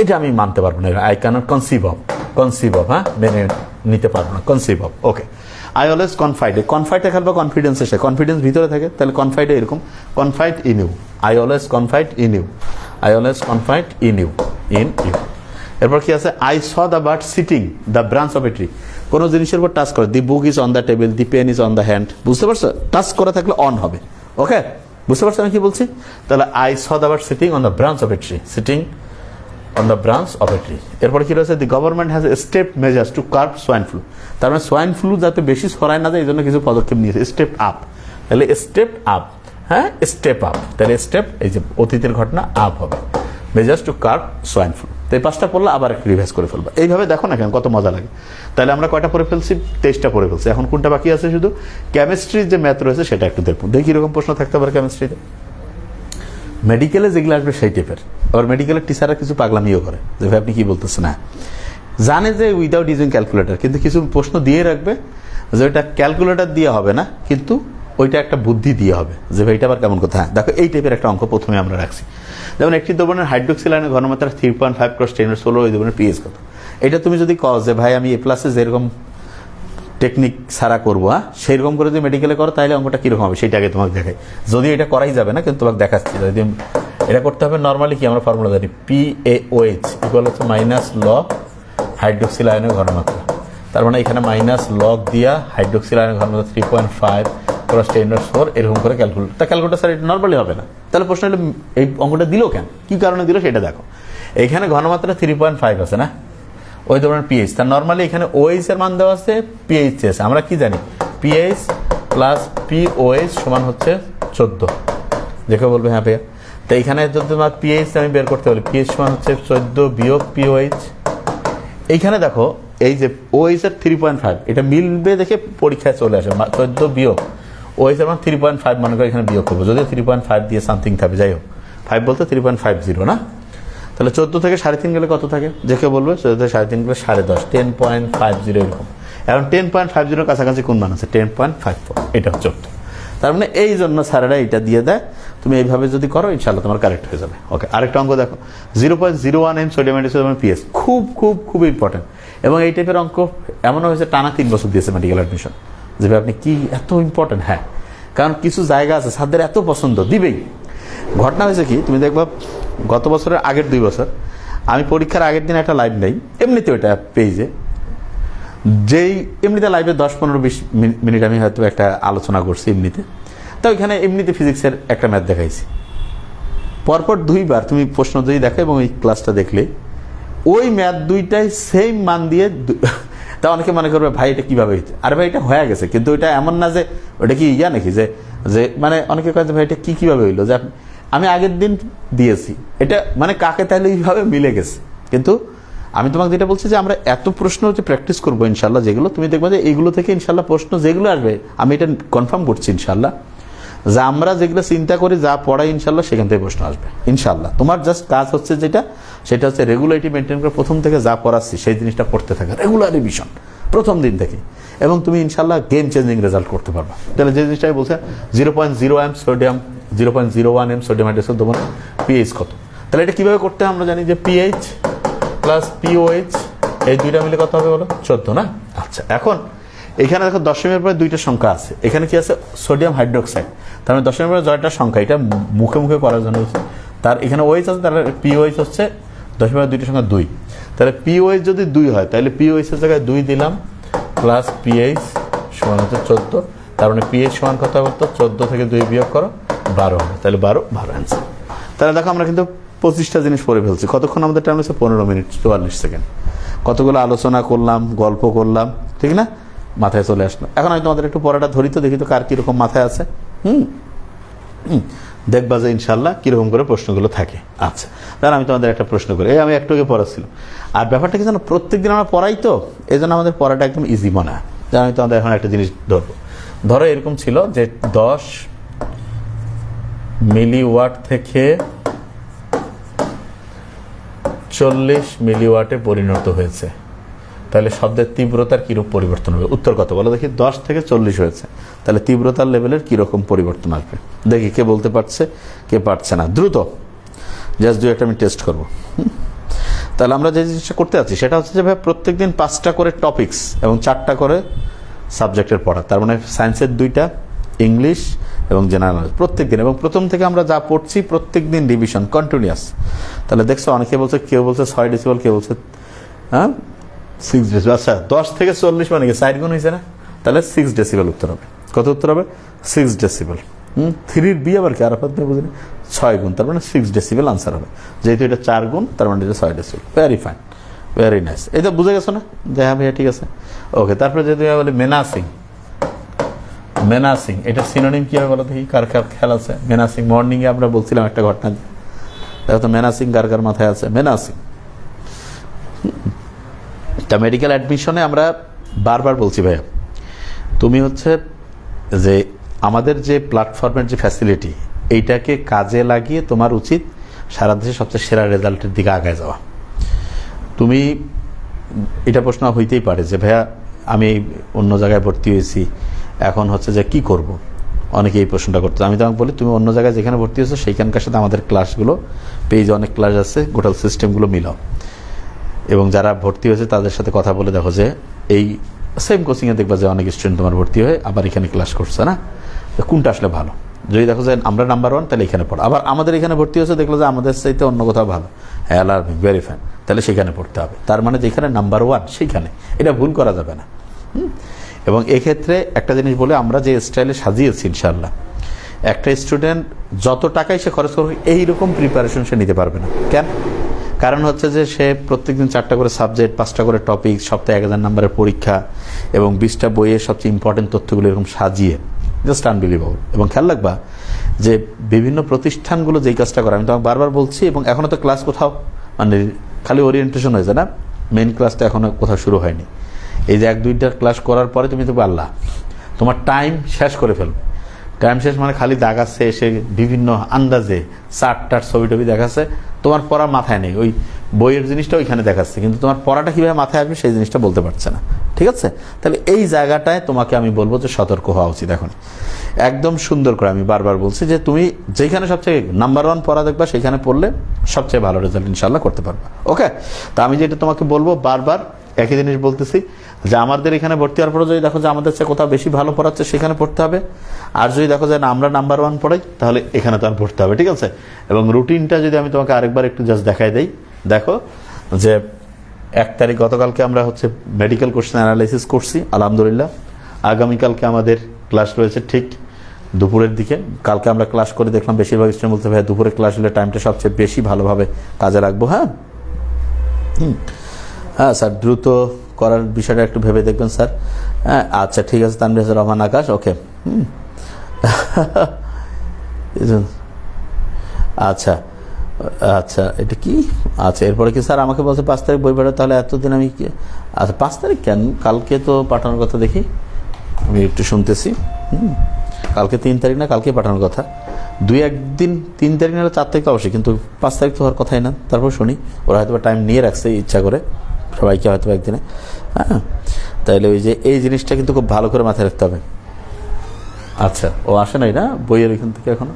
এটা আমি মানতে পারবো না। আই ক্যানট কনসিভ অফ, হ্যাঁ, মেনে নিতে পারবো না। Conceive of. Okay, I always confide খেলবো কনফিডেন্স এসে, কনফিডেন্স ভিতরে থাকে, তাহলে কনফাইডে এরকম confide in you. I always confide in you. এরপর কি আছে? I saw the bird sitting the branch of a tree. কোনো জিনিসের উপর টাচ করে, the book is on the table, the pen is on the hand. বুঝতে পারছো? Touch করা থাকলে অন হবে। ওকে, বুঝতে পারছো আমি কি বলছি? তাহলে I saw the bird sitting on the branch of a tree, এরপরে কি রয়েছে? The government has step measures to curb swine flu. তার মানে সোয়াইন ফ্লু যাতে বেশি ছড়ায় না যায় এই জন্য কিছু পদক্ষেপ নিয়েছে। স্টেপ আপ, তাহলে স্টেপ আপ, হ্যাঁ, স্টেপ আপ, তাহলে স্টেপ এই যে অতীতের ঘটনা আপ হবে, measures to curb swine flu. তো এই 5টা পড়লে আবার একটু রিভাইজ করে ফেলবা। এইভাবে দেখো না কেন কত মজা লাগে। তাহলে আমরা কয়টা পড়ে ফেলছি? 23টা পড়ে ফেলছি। এখন কোনটা বাকি আছে? শুধু কেমিস্ট্রির যে ম্যাথ রয়েছে সেটা একটু দেখুন, দেখি এরকম প্রশ্ন থাকতে পারে কেমিস্ট্রিতে। মেডিকেলে যেগুলো আসবে সেই টাইপের। আবার মেডিকেলের টিচাররা কিছু পাগলামিও করে যে ভাই আপনি কি বলতেছেন, না জানে যে উইদাউট ইউজিং ক্যালকুলেটর, কিন্তু কিছু প্রশ্ন দিয়ে রাখবে যে ওইটা ক্যালকুলেটর দিয়ে হবে না, কিন্তু ওইটা একটা বুদ্ধি দিয়ে হবে যে ভাই এটা আবার কেমন কথা। হ্যাঁ, দেখো এই টাইপের একটা অঙ্ক প্রথমে আমরা রাখছি। যেমন একটি দ্রবণের হাইড্রোক্সিল আয়নের ঘনমাত্রা 3.5 × 10⁻16, ওই দ্রবণের পিএইচ কত। এটা তুমি যদি কও যে ভাই আমি A+ যেরকম টেকনিক ছাড়া করবো, হ্যাঁ, সেইরকম করে যদি মেডিকেলে করো তাহলে অঙ্কটা কীরকম হবে সেটা আগে তোমাকে দেখাই। যদি এটা করাই যাবে না, কিন্তু তোমাকে দেখাচ্ছি। যদি এটা করতে হবে নর্মালি কি আমরা ফর্মুলা জানি, PaOH ইকুয়াল হচ্ছে মাইনাস লগ হাইড্রোক্সিল আয়নের ঘনমাত্রা। তার মানে এখানে মাইনাস লগ দিয়া হাইড্রোক্সিল আয়নের ঘনমাত্রা 3.5 × 10⁻4 এরকম করে ক্যালকুলেট। তা ক্যালকুলেটার স্যার এটা নর্মালি হবে না। তাহলে প্রশ্ন হলো এই অঙ্কটা দিল কেন, কি কারণে দিল সেটা দেখো। এখানে ঘনমাত্রা 3.5 আছে না, ওই ধরনের পিএইচ, তার নর্মালি এখানে ওএইচ এর মান দেওয়া আছে, পিএইচ আছে। আমরা কি জানি? পিএইচ প্লাস পিওএইচ সমান হচ্ছে 14। দেখে বলবে হ্যাঁ ভাইয়া। তো এইখানে যদি তোমার পিএইচ আমি বের করতে বলি, পিএইচ সমান হচ্ছে 14 বিয়োগ পিওএইচ। এইখানে দেখো এই যে ওএইচ এর 3.5 এটা মিলবে দেখে পরীক্ষায় চলে আসে। 14 বিয়োগ ওএইচ এর মান 3.5 মনে করে এখানে বিয়োগ করবো, যদি 3.5 দিয়ে সামথিং থাকবে, যাই হোক 5 বলতে 3.50 না। তাহলে 14 থেকে 3.5 গেলে কত থাকে? যে কেউ বলবে 14 থেকে 3.5 গেলে 10.5, 10.50 এরকম। এখন 10.50 কাছাকাছি কোন মান আছে? 10.54, এটা হচ্ছে উত্তর। তার মানে এই জন্য স্যারেরা এটা দিয়ে দেয়, তুমি এইভাবে যদি করো ইনশাল্লাহ তোমার কারেক্ট হয়ে যাবে। ওকে, আরেকটা অঙ্ক দেখো, 0.01 m সোডিয়াম হাইড্রোক্সাইড পিএইচ, খুব ইম্পর্টেন্ট। এবং এই টাইপের অঙ্ক এমনও হয়েছে টানা 3 বছর দিয়েছে মেডিকেল অ্যাডমিশন, যে আপনি কি এত ইম্পর্টেন্ট। হ্যাঁ, কারণ কিছু জায়গা আছে স্যারদের এত পছন্দ, দিবেই। ঘটনা হয়েছে কি, তুমি দেখবা গত বছরের আগের 2 বছর আমি পরীক্ষার আগের দিন একটা লাইভ নেই, এমনিতে ওইটা পেজে, যেই এমনিতে লাইভে 10-15-20 মিনিট আমি হয়তো একটা আলোচনা করছি এমনিতে। তো ওইখানে এমনিতে ফিজিক্সের একটা ম্যাথ দেখাইছি, পরপর 2বার তুমি প্রশ্ন যদি দেখো এবং এই ক্লাসটা দেখলে ওই ম্যাথ 2টাই সেম মান দিয়ে তা অনেকে মনে করবে ভাই এটা কিভাবে হইতে, আরে ভাই এটা হয়ে গেছে, কিন্তু এটা এমন না যে ওটা কি ইয়া নাকি যে যে মানে অনেকে কয় ভাই এটা কিভাবে হইলো, যে আমি আগের দিন দিয়েছি এটা মানে কাকে তাহলে এইভাবে মিলে গেছে। কিন্তু আমি তোমাকে যেটা বলছি যে আমরা এত প্রশ্ন হচ্ছে প্র্যাকটিস করবো ইনশাল্লাহ, যেগুলো তুমি দেখবে যে এইগুলো থেকে ইনশাল্লাহ প্রশ্ন যেগুলো আসবে আমি এটা কনফার্ম করছি ইনশাল্লাহ, যে আমরা যেগুলো চিন্তা করি যা পড়াই ইনশাল্লাহ সেখান থেকে প্রশ্ন আসবে ইনশাল্লাহ। তোমার জাস্ট কাজ হচ্ছে যেটা, সেটা হচ্ছে রেগুলারিটি মেনটেন করে প্রথম থেকে যা পড়াচ্ছি সেই জিনিসটা পড়তে থাকা, রেগুলার রিভিশন প্রথম দিন থেকে, এবং তুমি ইনশাল্লাহ গেম চেঞ্জিং রেজাল্ট করতে পারবা। তাহলে যে জিনিসটাই বলছে 0.0 M sodium, 0.01 M sodium hydroxide, তোমার পিএইচ কত, তাহলে এটা কীভাবে করতে হয় আমরা জানি যে পিএইচ প্লাস পিওএইচ এই দুইটা মিলে কত হবে বলো, 14 না? আচ্ছা, এখন এখানে দেখো দশমিকের পরে 2টা সংখ্যা আছে, এখানে কি আছে সোডিয়াম হাইড্রোক্সাইড, তার মানে দশমিকের পরে 6টা সংখ্যা, এটা মুখে মুখে করার জন্য হচ্ছে। তার এখানে ওএইচ আছে, তাহলে পিওএইচ হচ্ছে দশমিকের 2টা সংখ্যা 2, তাহলে পিওএইচ যদি 2 হয় তাহলে পিওএইচের জায়গায় 2 দিলাম প্লাস পিএইচ সমান হচ্ছে 14, তার মানে পিএইচ সমান কত হবে, 14 থেকে 2 বিয়োগ করো 12 হবে, তাহলে 12 অ্যান্সার। তাহলে দেখো আমরা কিন্তু 25টা জিনিস পড়ে ফেলছি। কতক্ষণ আমাদের টাইম হচ্ছে 15 মিনিট 44 সেকেন্ড। কতগুলো আলোচনা করলাম, গল্প করলাম, ঠিক না? মাথায় চলে আসলো। এখন আমি তোমাদের একটু পড়াটা ধরি তো, দেখি তো কার কীরকম মাথায় আছে। দেখবা যে ইনশাল্লাহ কীরকম করে প্রশ্নগুলো থাকে। আচ্ছা, তাহলে আমি তোমাদের একটা প্রশ্ন করি, আমি একটু আগে পড়াচ্ছিলাম। আর ব্যাপারটা কি জানো, প্রত্যেকদিন আমরা পড়াই তো, এই জন্য আমাদের পড়াটা একদম ইজি মনে হয়। যেন আমি তোমাদের এখন একটা জিনিস ধরবো, ধরো এরকম ছিল যে 10 মিলিওয়াট থেকে 40 মিলিওয়াটে পরিণত হয়েছে, তাহলে শব্দের তীব্রতার কিরূপ পরিবর্তন হবে? উত্তর কত বলো দেখি। 10 থেকে 40 হয়েছে, তাহলে তীব্রতার লেভেলের কিরকম পরিবর্তন আসবে দেখি, কে বলতে পারছে কে পারছে না, দ্রুত জাস্ট একটা আমি টেস্ট করবো। তাহলে আমরা যে জিনিসটা করতে যাচ্ছি সেটা হচ্ছে যে ভাই প্রত্যেকদিন 5টা করে টপিকস এবং 4টা করে সাবজেক্টের পড়া, তার মানে সায়েন্সের 2টা, ইংলিশ এবং জেনারেল নলেজ প্রত্যেক দিন, এবং প্রথম থেকে আমরা যা পড়ছি প্রত্যেক দিন রিভিশন কন্টিনিউয়াস। তাহলে দেখছো অনেকে বলছে, কেউ বলছে 6 ডেসিবেল, কেউ বলছে 6 ডেসিবেল। আচ্ছা, 10 থেকে 40 মানে কি 4 গুণ হয়েছে না? তাহলে 6 ডেসিবেল উত্তর হবে। কত উত্তর হবে? 6 ডেসিবেল। 3 বি আবার কি আরাফাত বুঝিনি, 6 গুণ, তার মানে 6 ডেসিবেল আনসার হবে। যেহেতু এটা 4 গুণ, তার মানে এটা 6 decibel. Very fine, very nice. এটা বুঝে গেছো না? যে হ্যাঁ ভাইয়া ঠিক আছে, ওকে। তারপরে যদি বলি মেনাসিং, মেনাসিং এটার সিনোনিম কি হবে বলো দেখি, কার কার খেয়াল আছে? মেনাসিং মর্নিংয়ে আমরা বলছিলাম একটা ঘটনা, দেখো তো মেনাসিং কার কার মাথায় আছে? মেনাসিং তা মেডিকেল অ্যাডমিশনে আমরা বারবার বলছি ভাইয়া, তুমি হচ্ছে যে আমাদের যে প্ল্যাটফর্মের যে ফ্যাসিলিটি, এইটাকে কাজে লাগিয়ে তোমার উচিত সারা দেশে সবচেয়ে সেরা রেজাল্টের দিকে আগায় যাওয়া। তুমি এটা প্রশ্ন হইতেই পারে যে ভাইয়া আমি অন্য জায়গায় ভর্তি হয়েছি, এখন হচ্ছে যে কি করব, অনেকে এই প্রশ্নটা করতে। আমি তোমাকে বলি, তুমি অন্য জায়গায় যেখানে ভর্তি হয়েছো সেইখানকার সাথে আমাদের ক্লাসগুলো, পেজে অনেক ক্লাস আছে, গোটাল সিস্টেমগুলো মিলাও, এবং যারা ভর্তি হয়েছে তাদের সাথে কথা বলে দেখো যে এই সেম কোচিংয়ে দেখবা যে অনেক স্টুডেন্ট তোমার ভর্তি হয়ে আবার এখানে ক্লাস করছে না, কোনটা আসলে ভালো। যদি দেখো যে আমরা নাম্বার 1, তাহলে এখানে পড়ো। আবার আমাদের এখানে ভর্তি হয়েছে, দেখলো যে আমাদের চাইতে অন্য কোথাও ভালো, হ্যাঁ অ্যালার্মিং, ভেরি ফাইন, তাহলে সেখানে পড়তে হবে। তার মানে যেখানে নাম্বার 1 সেইখানে, এটা ভুল করা যাবে না। এবং এক্ষেত্রে একটা জিনিস বলে, আমরা যে স্টাইলে সাজিয়েছি ইনশাল্লাহ, একটা স্টুডেন্ট যত টাকাই সে খরচ করবে এইরকম প্রিপারেশন সে নিতে পারবে না। কেন? কারণ হচ্ছে যে সে প্রত্যেকদিন 4টা করে সাবজেক্ট, 5টা করে টপিক, সপ্তাহে 1000 নম্বরের পরীক্ষা, এবং 20টা বইয়ের সবচেয়ে ইম্পর্টেন্ট তথ্যগুলো এরকম সাজিয়ে, জাস্ট আনবিলিভেবল। এবং খেয়াল রাখবা যে বিভিন্ন প্রতিষ্ঠানগুলো যেই কাজটা করে, আমি তোমাকে বারবার বলছি, এবং এখনও তো ক্লাস কোথাও মানে খালি ওরিয়েন্টেশন হয়েছে না, মেন ক্লাসটা এখনও কোথাও শুরু হয়নি। এই যে 1-2টা ক্লাস করার পরে তুমি তো আল্লাহ তোমার টাইম শেষ করে ফেলবে। টাইম শেষ মানে খালি দেখাচ্ছে এসে বিভিন্ন আন্দাজে চারটার ছবি টবি দেখাচ্ছে, তোমার পড়া মাথায় নেই, ওই বইয়ের জিনিসটা ওইখানে দেখাচ্ছে, কিন্তু তোমার পড়াটা কীভাবে মাথায় আসবে সেই জিনিসটা বলতে পারছে না। ঠিক আছে? তাহলে এই জায়গাটায় তোমাকে আমি বলবো যে সতর্ক হওয়া উচিত। এখন একদম সুন্দর করে আমি বারবার বলছি যে তুমি যেখানে সবচেয়ে নাম্বার 1 পড়া দেখবা সেখানে পড়লে সবচেয়ে ভালো রেজাল্ট ইনশাল্লাহ করতে পারবা। ওকে, তা আমি যেটা তোমাকে বলবো, বারবার একই জিনিস বলতেছি যে আমাদের এখানে ভর্তি হওয়ার পরে যদি দেখো যে আমাদের চেয়ে কোথাও বেশি ভালো পড়াচ্ছে সেখানে পড়তে হবে, আর যদি দেখো যে না আমরা নাম্বার 1 পড়াই তাহলে এখানে তো আর পড়তে হবে। ঠিক আছে? এবং রুটিনটা যদি আমি তোমাকে আরেকবার একটু জাস্ট দেখাই দেই, দেখো যে 1 তারিখ গতকালকে আমরা হচ্ছে মেডিকেল কোশ্চেন অ্যানালাইসিস করছি আলহামদুলিল্লাহ। আগামীকালকে আমাদের ক্লাস রয়েছে ঠিক দুপুরের দিকে। কালকে আমরা ক্লাস করে দেখলাম বেশিরভাগ স্টুডেন্ট বলতে ভাই দুপুরে ক্লাস হলে টাইমটা সবচেয়ে বেশি ভালোভাবে কাজে রাখবো। হ্যাঁ হ্যাঁ স্যার, দ্রুত করার বিষয়টা একটু ভেবে দেখবেন স্যার। হ্যাঁ আচ্ছা ঠিক আছে, তানভীর রহমান আকাশ, ওকে। আচ্ছা আচ্ছা, এটা কি? আচ্ছা এরপরে কি স্যার আমাকে বলছে 5 তারিখ বই পাঠাবে, তাহলে এতদিন আমি কি? আচ্ছা 5 তারিখ কেন, কালকে তো পাঠানোর কথা, দেখি আমি একটু শুনতেছি। কালকে 3 তারিখ না, কালকে পাঠানোর কথা। 2-1 দিন, 3 তারিখ না 4 তারিখ তো অবশ্যই, কিন্তু 5 তারিখ তো হওয়ার কথাই না। তারপর শুনি ওরা হয়তো টাইম নিয়ে রাখছে ইচ্ছা করে সবাইকে হয়তো একদিনে। হ্যাঁ তাইলে ওই যে এই জিনিসটা কিন্তু খুব ভালো করে মাথায় রাখতে হবে। আচ্ছা ও আসে নাই না বইয়ের এখান থেকে এখনো?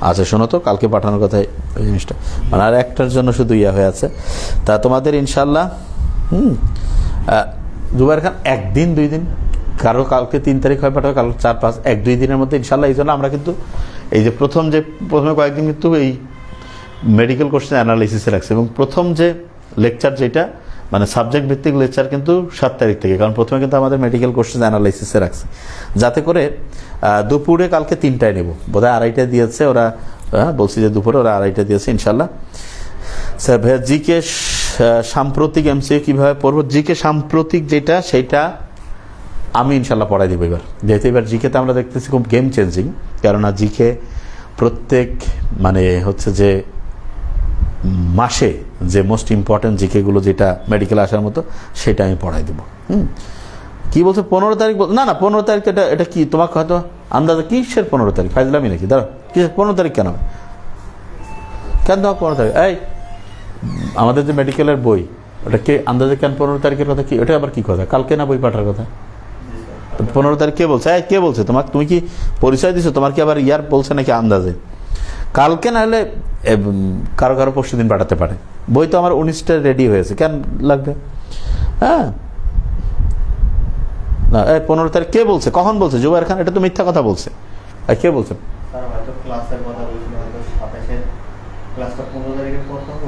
আচ্ছা শোনো তো, কালকে পাঠানোর কথা ওই জিনিসটা, মানে আর একটার জন্য শুধু হয়ে আছে। তা তোমাদের ইনশাল্লাহ জুবাইর খান 1 দিন 2 দিন, কারো কালকে 3 তারিখ হয় পাঠাবে, কারো 4-5 1-2 দিনের মধ্যে ইনশাল্লাহ। এই জন্য আমরা কিন্তু এই যে প্রথমে কয়েকদিন কিন্তু এই মেডিকেল কোশ্চেন অ্যানালাইসিসে রাখছে, এবং প্রথম যে লেকচার যেটা মানে সাবজেক্ট ভিত্তিক লেকচার কিন্তু 7 তারিখ থেকে, কারণ প্রথমে কিন্তু আমাদের মেডিকেল কোশ্চেন অ্যানালাইসিসে রাখছে, যাতে করে দুপুরে কালকে 3টায় নেব, বোধহয় 2:30 দিয়েছে ওরা। বলছি যে দুপুরে ওরা 2:30 দিয়েছে ইনশাল্লাহ। স্যার ভাইয়া জিকে সাম্প্রতিক এমসিকিউ কীভাবে পড়বো? জিকে সাম্প্রতিক যেটা সেইটা আমি ইনশাল্লাহ পড়াই দেবো এবার, যেহেতু এবার জিকেতে আমরা দেখতেছি খুব গেম চেঞ্জিং। কেননা জিকে প্রত্যেক মানে হচ্ছে যে মাসে যে মোস্ট ইম্পর্টেন্ট জিকেগুলো যেটা মেডিকেল আসার মতো সেটা আমি পড়াই দেবো। কি বলছে 15 তারিখ? না না 15 তারিখ এটা কি তোমাকে হয়তো আন্দাজে কিসের 15 তারিখ? ফাইজলামি নাকি? দাঁড়া, কিসের 15 তারিখ? কেন তোমাকে 15 তারিখ? এই আমাদের যে মেডিকেলের বই ওটা কে আন্দাজে কেন 15 তারিখের কথা? কি ওটা আবার কি কথা? কালকে না বই পাঠার কথা? 15 তারিখ কে বলছে? কে বলছে তোমাকে? তুমি কি পরিচয় দিছো? তোমার কি আবার ইয়ার বলছে নাকি আন্দাজে? কালকে না হলে কারো পরশু দিন পাঠাতে পারে। বই তো আমার 19টায় রেডি হয়েছে, কেন লাগবে? হ্যাঁ না 15 তারিখ কে বলছে? কখন বলছে? জুবাইর খান এটা তো মিথ্যা কথা বলছে। কে বলছে?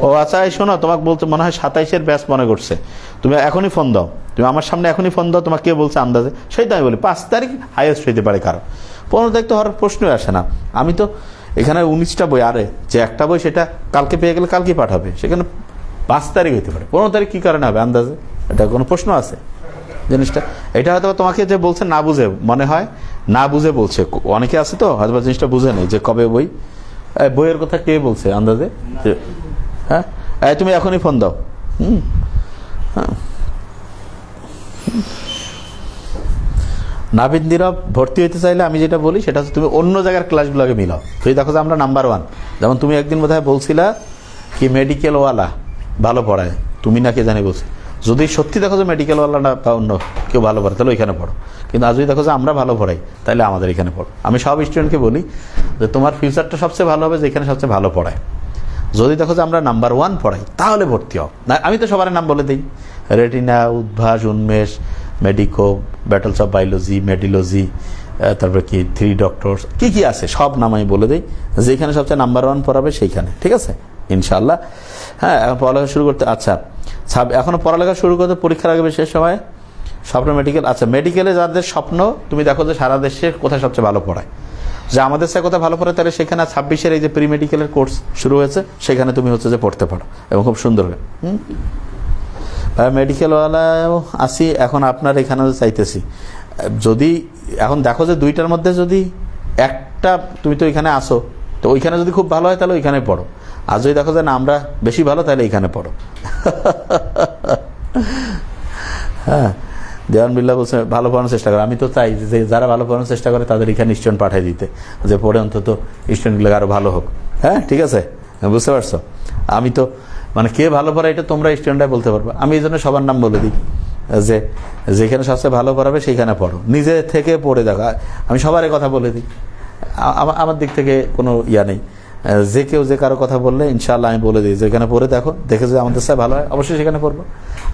ও আচ্ছা এই শোনো, তোমাকে বলতে মনে হয় 27-এর ব্যাচ মনে করছে। তুমি এখনই ফোন দাও, তুমি আমার সামনে এখনই ফোন দাও, তোমাকে কে বলছে আন্দাজে সেটা আমি বলি। 5 তারিখ হাইয়েস্ট হইতে পারে কারো, 15 তারিখ তো হওয়ার প্রশ্নই আসে না। আমি তো এখানে 19টা বই, আরে যে একটা বই সেটা কালকে পেয়ে গেলে কালকে পাঠাবে, সেখানে 5 তারিখ হইতে পারে। 15 তারিখ কী কারণে হবে আন্দাজে? এটা কোনো প্রশ্ন আছে জিনিসটা? এটা হয়তো তোমাকে যে বলছে না বুঝে, মনে হয় না বুঝে বলছে। অনেকে আছে তো হয়তো জিনিসটা বুঝে নেই যে কবে বইয়ের কথা কে বলছে আন্দাজে। হ্যাঁ তুমি এখনই ফোন দাও। হ্যাঁ নাবিদ নীরব ভর্তি হইতে চাইলে আমি যেটা বলি সেটা হচ্ছে তুমি অন্য জায়গার ক্লাসগুলোকে মিলাও। তুমি দেখো যে আমরা নাম্বার 1, যেমন তুমি একদিন বোধহয় বলছিলা কি মেডিকেলওয়ালা ভালো পড়ায়, তুমি নাকি জানি বলছি। যদি সত্যি দেখো যে মেডিকেলওয়ালা না বা অন্য কেউ ভালো পড়ে তাহলে ওইখানে পড়ো, কিন্তু আজ যদি দেখো যে আমরা ভালো পড়াই তাহলে আমাদের এখানে পড়ো। আমি সব স্টুডেন্টকে বলি যে তোমার ফিউচারটা সবচেয়ে ভালো হবে যেখানে সবচেয়ে ভালো পড়ায়। যদি দেখো যে আমরা নাম্বার 1 পড়াই তাহলে ভর্তি হও। না আমি তো সবার নাম বলে দিই, রেটিনা, উদ্ভাস, উন্মেষ, মেডিকো, ব্যাটলস অফ বায়োলজি, মেডিলজি, তারপরে কি 3 ডক্টরস, কি আছে সব নাম আমি বলে দিই। যেখানে সবচেয়ে নাম্বার 1 পড়াবে সেইখানে, ঠিক আছে ইনশাল্লাহ। হ্যাঁ এখন পড়ালেখা শুরু করতে, আচ্ছা এখনো পড়ালেখা শুরু করতে পরীক্ষার আগে শেষ সময় স্বপ্ন মেডিকেল। আচ্ছা মেডিকেলে যাদের স্বপ্ন, তুমি দেখো যে সারা দেশে কোথায় সবচেয়ে ভালো পড়ায়, যে আমাদের সাথে কোথায় ভালো পড়ে, তাহলে সেখানে 26-এর এই যে প্রি মেডিকেলের কোর্স শুরু হয়েছে সেখানে তুমি হচ্ছে যে পড়তে পারো এবং খুব সুন্দর হবে। মেডিকেলওয়ালাও আসি এখন আপনার এখানে চাইতেছি। যদি এখন দেখো যে 2টার মধ্যে যদি একটা, তুমি তো এখানে আসো, তো ওইখানে যদি খুব ভালো হয় তাহলে ওইখানে পড়ো, আর যদি দেখো যে না আমরা বেশি ভালো তাহলে এইখানে পড়ো। হ্যাঁ দেওয়ান বিল্লাহ বলছে ভালো পড়ানোর চেষ্টা করে। আমি তো চাই যে যারা ভালো পড়ানোর চেষ্টা করে তাদের এখানে স্টুডেন্ট পাঠিয়ে দিতে, যে পড়ে অন্তত স্টুডেন্টগুলো আরও ভালো হোক। হ্যাঁ ঠিক আছে, বুঝতে পারছো? আমি তো মানে কে ভালো পড়ায় এটা তোমরা স্টুডেন্টরাই বলতে পারবে। আমি এই জন্য সবার নাম বলে দিই যে যেখানে সবচেয়ে ভালো পড়াবে সেইখানে পড়ো, নিজে থেকে পড়ে দেখো। আমি সবারই কথা বলে দিই, আমার দিক থেকে কোনো ইয়া নেই। যে কেউ যে কারো কথা বললে ইনশাআল্লাহ আমি বলে দিই যেখানে পড়ে দেখো, দেখে যদি আমাদের সাথে ভালো হয় অবশ্যই সেখানে পড়বো,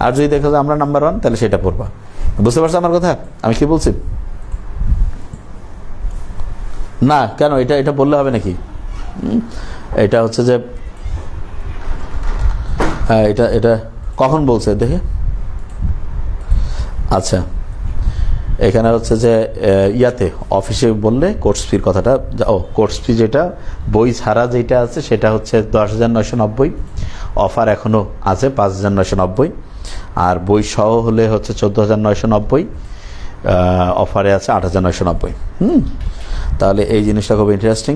আর যদি দেখো যে আমরা নাম্বার 1 তাহলে সেটা পড়বা। বুঝতে পারছো আমার কথা আমি কি বলছি? না কেন এটা বললে হবে নাকি? এটা হচ্ছে যে হ্যাঁ এটা কখন বলছে দেখে। আচ্ছা এখানে হচ্ছে যে ইয়াতে অফিসে বললে কোর্স ফির কথাটা, কোর্স ফি যেটা বই ছাড়া যেটা আছে সেটা হচ্ছে 10,990, অফার এখনও আছে 5,990, আর বই সহ হলে হচ্ছে 14,990, অফারে আছে 8,990। তাহলে এই জিনিসটা খুব ইন্টারেস্টিং।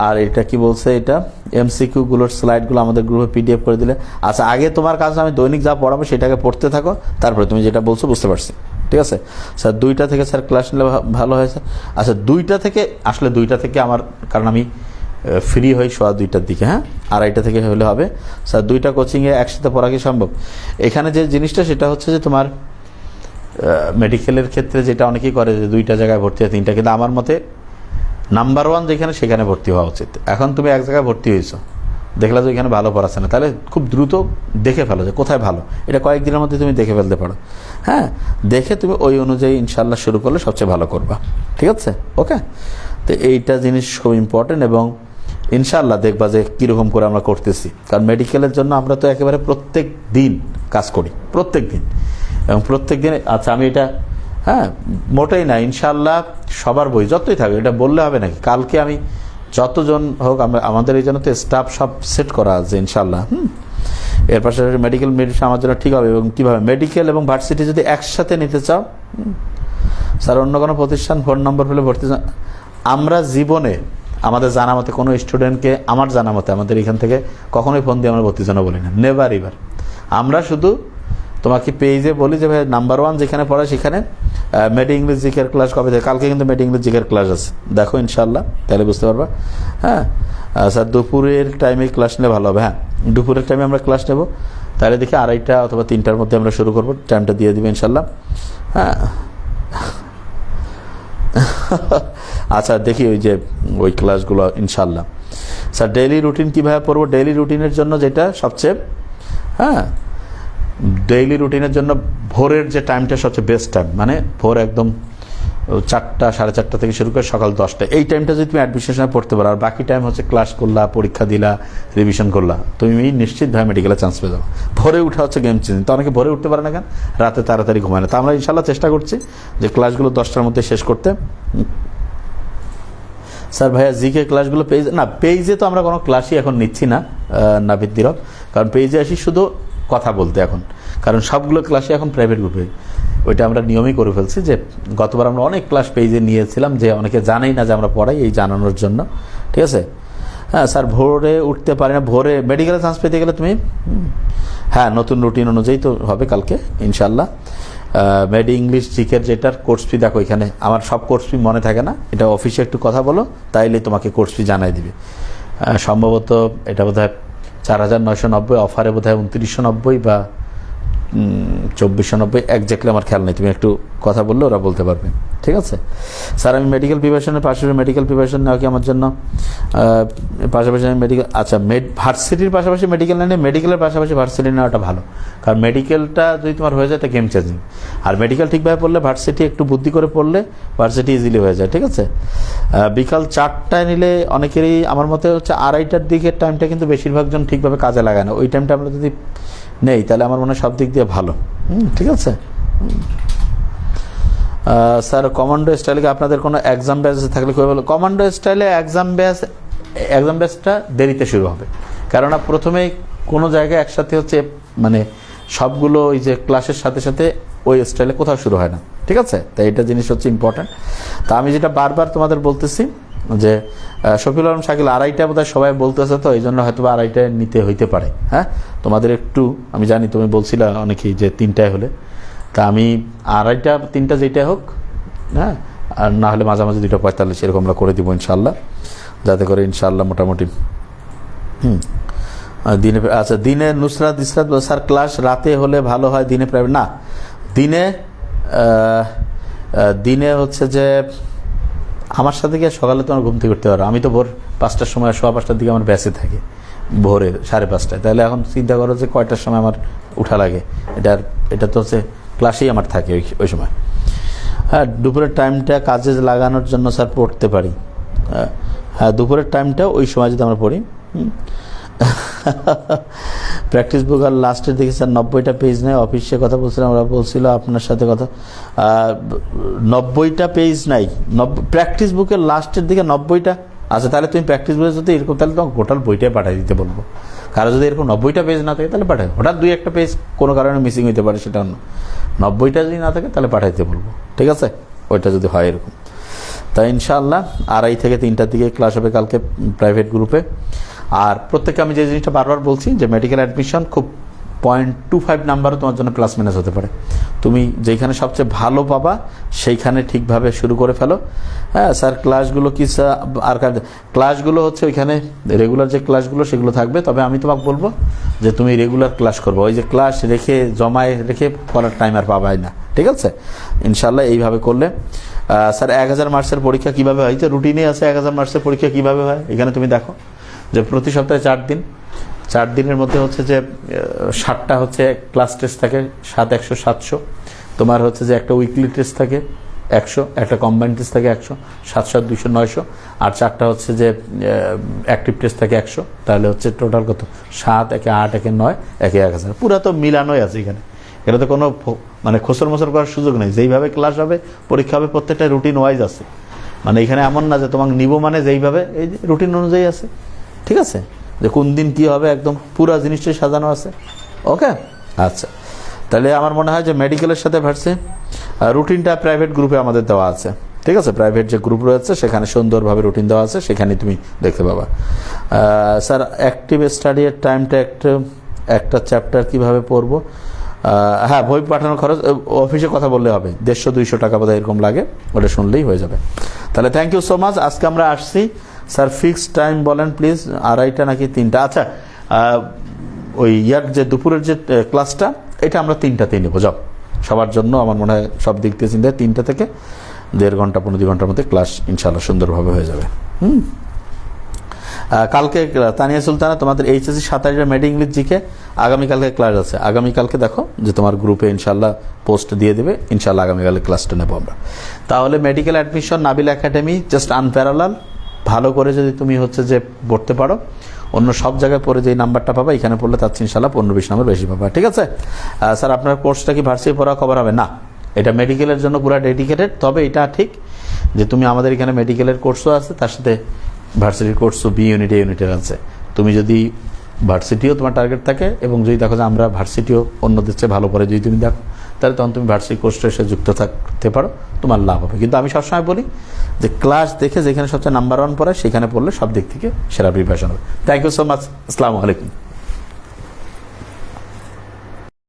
আর এটা কি বলছে, এটা এমসিকিউগুলোর স্লাইডগুলো আমাদের গ্রুপে পিডিএফ করে দিলে। আচ্ছা, আগে তোমার কাছে আমি দৈনিক যা পড়াবো সেটাকে পড়তে থাকো, তারপরে তুমি যেটা বলছো বুঝতে পারছি, ঠিক আছে স্যার। 2টা থেকে স্যার ক্লাস নিলে ভালো হয়েছে। আচ্ছা, 2টা থেকে আসলে 2টা থেকে আমার, কারণ আমি ফ্রি হই 2:15 দিকে, হ্যাঁ, 2:30 থেকে হলে হবে স্যার। 2টা কোচিংয়ে একসাথে পড়া কি সম্ভব? এখানে যে জিনিসটা সেটা হচ্ছে যে তোমার মেডিকেলের ক্ষেত্রে যেটা অনেকেই করে যে 2টা জায়গায় ভর্তি হয় 3টা, কিন্তু আমার মতে নাম্বার 1 যেখানে সেখানে ভর্তি হওয়া উচিত। এখন তুমি এক জায়গায় ভর্তি হয়েছো, দেখলা যে এখানে ভালো পড়াচ্ছে না, তাহলে খুব দ্রুত দেখে ফেলো যে কোথায় ভালো, এটা কয়েকদিনের মধ্যে তুমি দেখে ফেলতে পারো, হ্যাঁ। দেখে তুমি ওই অনুযায়ী ইনশাল্লাহ শুরু করলে সবচেয়ে ভালো করবা, ঠিক আছে, ওকে। তো এইটা জিনিস খুব ইম্পর্টেন্ট, এবং ইনশাল্লাহ দেখবা যে কীরকম করে আমরা করতেছি। কারণ মেডিকেলের জন্য আমরা তো একেবারে প্রত্যেক দিন কাজ করি, প্রত্যেক দিন, এবং প্রত্যেক দিন। আচ্ছা, আমি এটা, হ্যাঁ, মোটেই না, ইনশাল্লাহ সবার বই যতই থাকবে, এটা বললে হবে নাকি, কালকে আমি যতজন হোক, আমাদের এই জন্য তো স্টাফ সব সেট করা আছে ইনশাল্লাহ। এর পাশাপাশি মেডিকেল মেডিসিন আমার জন্য ঠিক হবে। এবং কীভাবে মেডিকেল এবং ভার্সিটি যদি একসাথে নিতে চাও, স্যার অন্য কোনো প্রতিষ্ঠান ফোন নম্বর পেলে ভর্তি, আমরা জীবনে আমাদের জানা মতে কোনো স্টুডেন্টকে, আমার জানা মতে আমাদের এখান থেকে কখনোই ফোন দিয়ে আমরা ভর্তির জন্য বলি না, নেভার এভার। আমরা শুধু তোমাকে পেজে বলি যে ভাই নাম্বার 1 যেখানে পড়া সেখানে মেডি ইংলিশ জিকের ক্লাস কবে থেকে, কালকে কিন্তু মেডি ইংলিশ জিকের ক্লাস আছে, দেখো ইনশাল্লাহ, তাহলে বুঝতে পারবা। হ্যাঁ স্যার, দুপুরের টাইমে ক্লাস নিলে ভালো হবে। হ্যাঁ, দুপুরের টাইমে আমরা ক্লাস নেব, তাহলে দেখি 2:30 অথবা 3টার মধ্যে আমরা শুরু করবো, টাইমটা দিয়ে দিবে ইনশাল্লাহ। হ্যাঁ, আচ্ছা দেখি ওই ক্লাসগুলো ইনশাল্লাহ। স্যার ডেইলি রুটিন কীভাবে পড়বো? ডেইলি রুটিনের জন্য যেটা সবচেয়ে, হ্যাঁ, ডেইলি রুটিনের জন্য ভোরের যে টাইমটা সবচেয়ে বেস্ট টাইম, মানে ভোর একদম 4টা 4:30 থেকে শুরু করে সকাল 10টা, এই টাইমটা যদি তুমি অ্যাডমিশনের সময় পড়তে পারো, আর বাকি টাইম হচ্ছে ক্লাস করলা, পরীক্ষা দিলা, রিভিশন করলা, তুমি নিশ্চিতভাবে মেডিকেলে চান্স পেয়ে যাবো। ভোরে উঠা হচ্ছে গেম চেঞ্জিং। তো অনেকে ভোরে উঠতে পারে না কেন, রাতে তাড়াতাড়ি ঘুমায় না। তো আমরা ইনশাল্লাহ চেষ্টা করছি যে ক্লাসগুলো 10টার মধ্যে শেষ করতে। স্যার ভাইয়া জিকে ক্লাসগুলো পেজে তো আমরা কোনো ক্লাসই এখন নিচ্ছি না নাভিদ দিরব, কারণ পেজে আসি শুধু কথা বলতে এখন, কারণ সবগুলো ক্লাসে এখন প্রাইভেট গ্রুপে। ওইটা আমরা নিয়মই করে ফেলছি যে গতবার আমরা অনেক ক্লাস পেজে নিয়েছিলাম, যে অনেকে জানেই না যে আমরা পড়াই, এই জানানোর জন্য, ঠিক আছে। হ্যাঁ স্যার, ভোরে উঠতে পারি না, ভোরে মেডিকেলে চান্স পেতে গেলে তুমি, হ্যাঁ, নতুন রুটিন অনুযায়ী তো হবে কালকে ইনশাল্লাহ। মেডি ইংলিশ জিকের যেটার কোর্স ফি দেখো, এখানে আমার সব কোর্স ফি মনে থাকে না, এটা অফিসে একটু কথা বলো, তাইলে তোমাকে কোর্স ফি জানাই দিবে। সম্ভবত এটা বোধহয় 4,990, অফারে বোধহয় 2990 বা 2490, একজ্যাক্টলি আমার খেয়াল নেই, তুমি একটু কথা বললে ওরা বলতে পারবে, ঠিক আছে। স্যার আমি মেডিকেল প্রিপারেশনের পাশাপাশি মেডিকেল প্রিপারেশন নেওয়া কি আমার জন্য, পাশাপাশি আমি মেডিকেল, আচ্ছা ভার্সিটির পাশাপাশি মেডিকেল নেই, মেডিকেলের পাশাপাশি ভার্সিটি নেওয়াটা ভালো, কারণ মেডিকেলটা যদি তোমার হয়ে যায় তা গেম চেঞ্জিং, আর মেডিকেল ঠিকভাবে পড়লে ভার্সিটি একটু বুদ্ধি করে পড়লে ভার্সিটি ইজিলি হয়ে যায়, ঠিক আছে। বিকাল 4টায় নিলে অনেকেরই, আমার মতে হচ্ছে 2:30টার দিকের টাইমটা কিন্তু বেশিরভাগ জন ঠিকভাবে কাজে লাগায় না, ওই টাইমটা আমরা যদি নেই তাহলে আমার মনে হয় সব দিক দিয়ে ভালো, ঠিক আছে। স্যার কমান্ডো স্টাইলে আপনাদের কোনো এক্সাম ব্যাচ থাকলে খুবই ভালো। কমান্ডো স্টাইলে এক্সাম ব্যাচটা দেরিতে শুরু হবে, কেননা প্রথমেই কোনো জায়গায় একসাথে হচ্ছে, মানে সবগুলো ওই যে ক্লাসের সাথে সাথে ওই স্টাইলে কোথাও শুরু হয় না, ঠিক আছে। তাই এটা জিনিস হচ্ছে ইম্পর্ট্যান্ট। তা আমি যেটা বারবার তোমাদের বলতেছি যে শফিউল আলম শাকিল 2:30 বোধহয় সবাই বলতেছে, তো এই জন্য হয়তো 2:30 নিতে হইতে পারে। হ্যাঁ, তোমাদের একটু, আমি জানি তুমি বলছিলা অনেকেই যে 3টায় হলে, তা আমি 2:30 3টা যেটাই হোক, হ্যাঁ, আর না হলে মাঝামাঝি 2:45 এরকম আমরা করে দিব ইনশাল্লাহ, যাতে করে ইনশাল্লাহ মোটামুটি দিনে। আচ্ছা, দিনে নুসরাত ইসরাত স্যার ক্লাস রাতে হলে ভালো হয়, দিনে প্রাইভেট না, দিনে হচ্ছে যে আমার সাথে গিয়ে সকালে তোমার ঘুম থেকে উঠতে পারো, আমি তো ভোর 5টার সময় 5:15 দিকে আমার ব্যাচে থাকে, ভোরে 5:30টায়, তাহলে এখন চিন্তা করো যে কয়টার সময় আমার উঠা লাগে, এটা তো হচ্ছে ক্লাসেই আমার থাকে ওই সময়। হ্যাঁ, দুপুরের টাইমটা কাজে লাগানোর জন্য স্যার পড়তে পারি। হ্যাঁ, দুপুরের টাইমটা ওই সময় যদি আমরা পড়ি, প্র্যাকটিস বুক আর লাস্টের দিকে স্যার 90টা পেজ নেই, অফিসে কথা বলছিলাম, ওরা বলছিল আপনার সাথে কথা। 90টা পেজ নাই, প্র্যাকটিস বুকের লাস্টের দিকে 90টা। আচ্ছা, তাহলে তুমি প্র্যাকটিস বুকে যদি এরকম, তাহলে তোমাকে গোটাল বইটাই পাঠিয়ে দিতে বলবো। কারো যদি এরকম 90টা পেজ না থাকে তাহলে পাঠাই, হঠাৎ 2-1টা পেজ কোনো কারণে মিসিং হইতে পারে, সেটা অন্য। 90টা যদি না থাকে তাহলে পাঠাইতে বলবো, ঠিক আছে? ওইটা যদি হয় এরকম, তাই ইনশাআল্লাহ 2:30 থেকে 3টার দিকে ক্লাস হবে কালকে প্রাইভেট গ্রুপে। আর প্রত্যেককে আমি যে জিনিসটা বারবার বলছি যে মেডিকেল অ্যাডমিশন খুব 0.25 নাম্বারও তোমার জন্য প্লাস মাইনাস হতে পারে। তুমি যেখানে সবচেয়ে ভালো পাবা সেইখানে ঠিকভাবে শুরু করে ফেলো। হ্যাঁ স্যার, ক্লাসগুলো কি আর ক্লাসগুলো হচ্ছে ওইখানে রেগুলার যে ক্লাসগুলো সেগুলো থাকবে, তবে আমি তোমাকে বলবো যে তুমি রেগুলার ক্লাস করবো। ওই যে ক্লাস রেখে জমায় রেখে করার টাইম আর পাবাই না, ঠিক আছে? ইনশাল্লাহ এইভাবে করলে। স্যার 1000 মার্কসের পরীক্ষা কীভাবে হয়? যে রুটিনে আছে 1000 মার্কসের পরীক্ষা কীভাবে হয়, এখানে তুমি দেখো যে প্রতি সপ্তাহে 4 দিন, 4 দিনের মধ্যে হচ্ছে যে 7টা হচ্ছে ক্লাস টেস্ট থাকে, 7 100 700। তোমার হচ্ছে যে একটা উইকলি টেস্ট থাকে 100, একটা কম্বাইন্ড টেস্ট থাকে 100, 700 200 900, আর 4টা হচ্ছে যে অ্যাক্টিভ টেস্ট থাকে 100। তাহলে হচ্ছে টোটাল কত? 7 একে 8 একে 9 একে 1000। পুরা তো মিলানোই আছে এখানে, এটা তো কোনো মানে খোসর মোসর করার সুযোগ নেই। যেইভাবে ক্লাস হবে পরীক্ষা হবে প্রত্যেকটা রুটিন ওয়াইজ আছে, মানে এখানে এমন না যে তোমাকে নিব মানে যেইভাবে এই রুটিন অনুযায়ী আছে, ঠিক আছে? যে কোন দিন কী হবে একদম পুরা জিনিসটাই সাজানো আছে। ওকে, আচ্ছা, তাহলে আমার মনে হয় যে মেডিকেলের সাথে ভার্সে রুটিনটা প্রাইভেট গ্রুপে আমাদের দেওয়া আছে, ঠিক আছে? প্রাইভেট যে গ্রুপ রয়েছে সেখানে সুন্দরভাবে রুটিন দেওয়া আছে, সেখানে তুমি দেখতে পাবা। স্যার অ্যাক্টিভ স্টাডির টাইমটা একটা চ্যাপ্টার কীভাবে পড়বো? হ্যাঁ, বই পাঠানোর খরচ অফিসে কথা বললে হবে, 150-200 টাকা বোধহয় এরকম লাগে, ওটা শুনলেই হয়ে যাবে। তাহলে থ্যাংক ইউ সো মাচ। আজকে আমরা আসছি। স্যার ফিক্সড টাইম বলেন প্লিজ, 2:30টা নাকি 3টা? আচ্ছা, ওই যে দুপুরের যে ক্লাসটা এটা আমরা 3টাতেই নেবো, যাও সবার জন্য। আমার মনে হয় সব দিক দিয়ে চিন্তায় 3টা থেকে 1.5 ঘন্টা 1.5-2 ঘন্টার মধ্যে ক্লাস ইনশাআল্লাহ সুন্দরভাবে হয়ে যাবে। কালকে তানিয়া সুলতানা তোমাদের HSC 27 মেড ইংলিশ জিকে আগামীকালকে ক্লাস আছে। আগামীকালকে দেখো যে তোমার গ্রুপে ইনশাআল্লাহ পোস্ট দিয়ে দেবে, ইনশাআল্লাহ আগামীকালে ক্লাসটা নেবো আমরা। তাহলে medical admission Nabil academy just unparalleled. ভালো করে যদি তুমি হচ্ছে যে পড়তে পারো, অন্য সব জায়গায় পড়ে যেই নাম্বারটা পাবা এখানে পড়লে তার ইনশাআল্লাহ 15-20 নাম্বার বেশি পাবা, ঠিক আছে? স্যার আপনার কোর্সটা কি ভার্সিটি পড়া কভার হবে? না, এটা মেডিকেলের জন্য পুরো ডেডিকেটেড। তবে এটা ঠিক যে তুমি আমাদের এখানে মেডিকেলের কোর্সও আছে, তার সাথে ভার্সিটির কোর্সও বি ইউনিটের আছে। তুমি যদি ভার্সিটিও তোমার টার্গেট থাকে এবং যদি দেখো যে আমরা ভার্সিটিও অন্যদের চেয়ে ভালো করে যদি তুমি দেখো, তাহলে তখন তুমি ভার্সিটি কোর্সটা এসে যুক্ত থাকতে পারো, তোমার লাভ হবে। কিন্তু আমি সবসময় বলি যে ক্লাস দেখে যেখানে সবচেয়ে নাম্বার 1 পড়ে সেখানে পড়লে সব দিক থেকে সেরা প্রিপারেশন হবে। Thank you so much. আসসালামু আলাইকুম।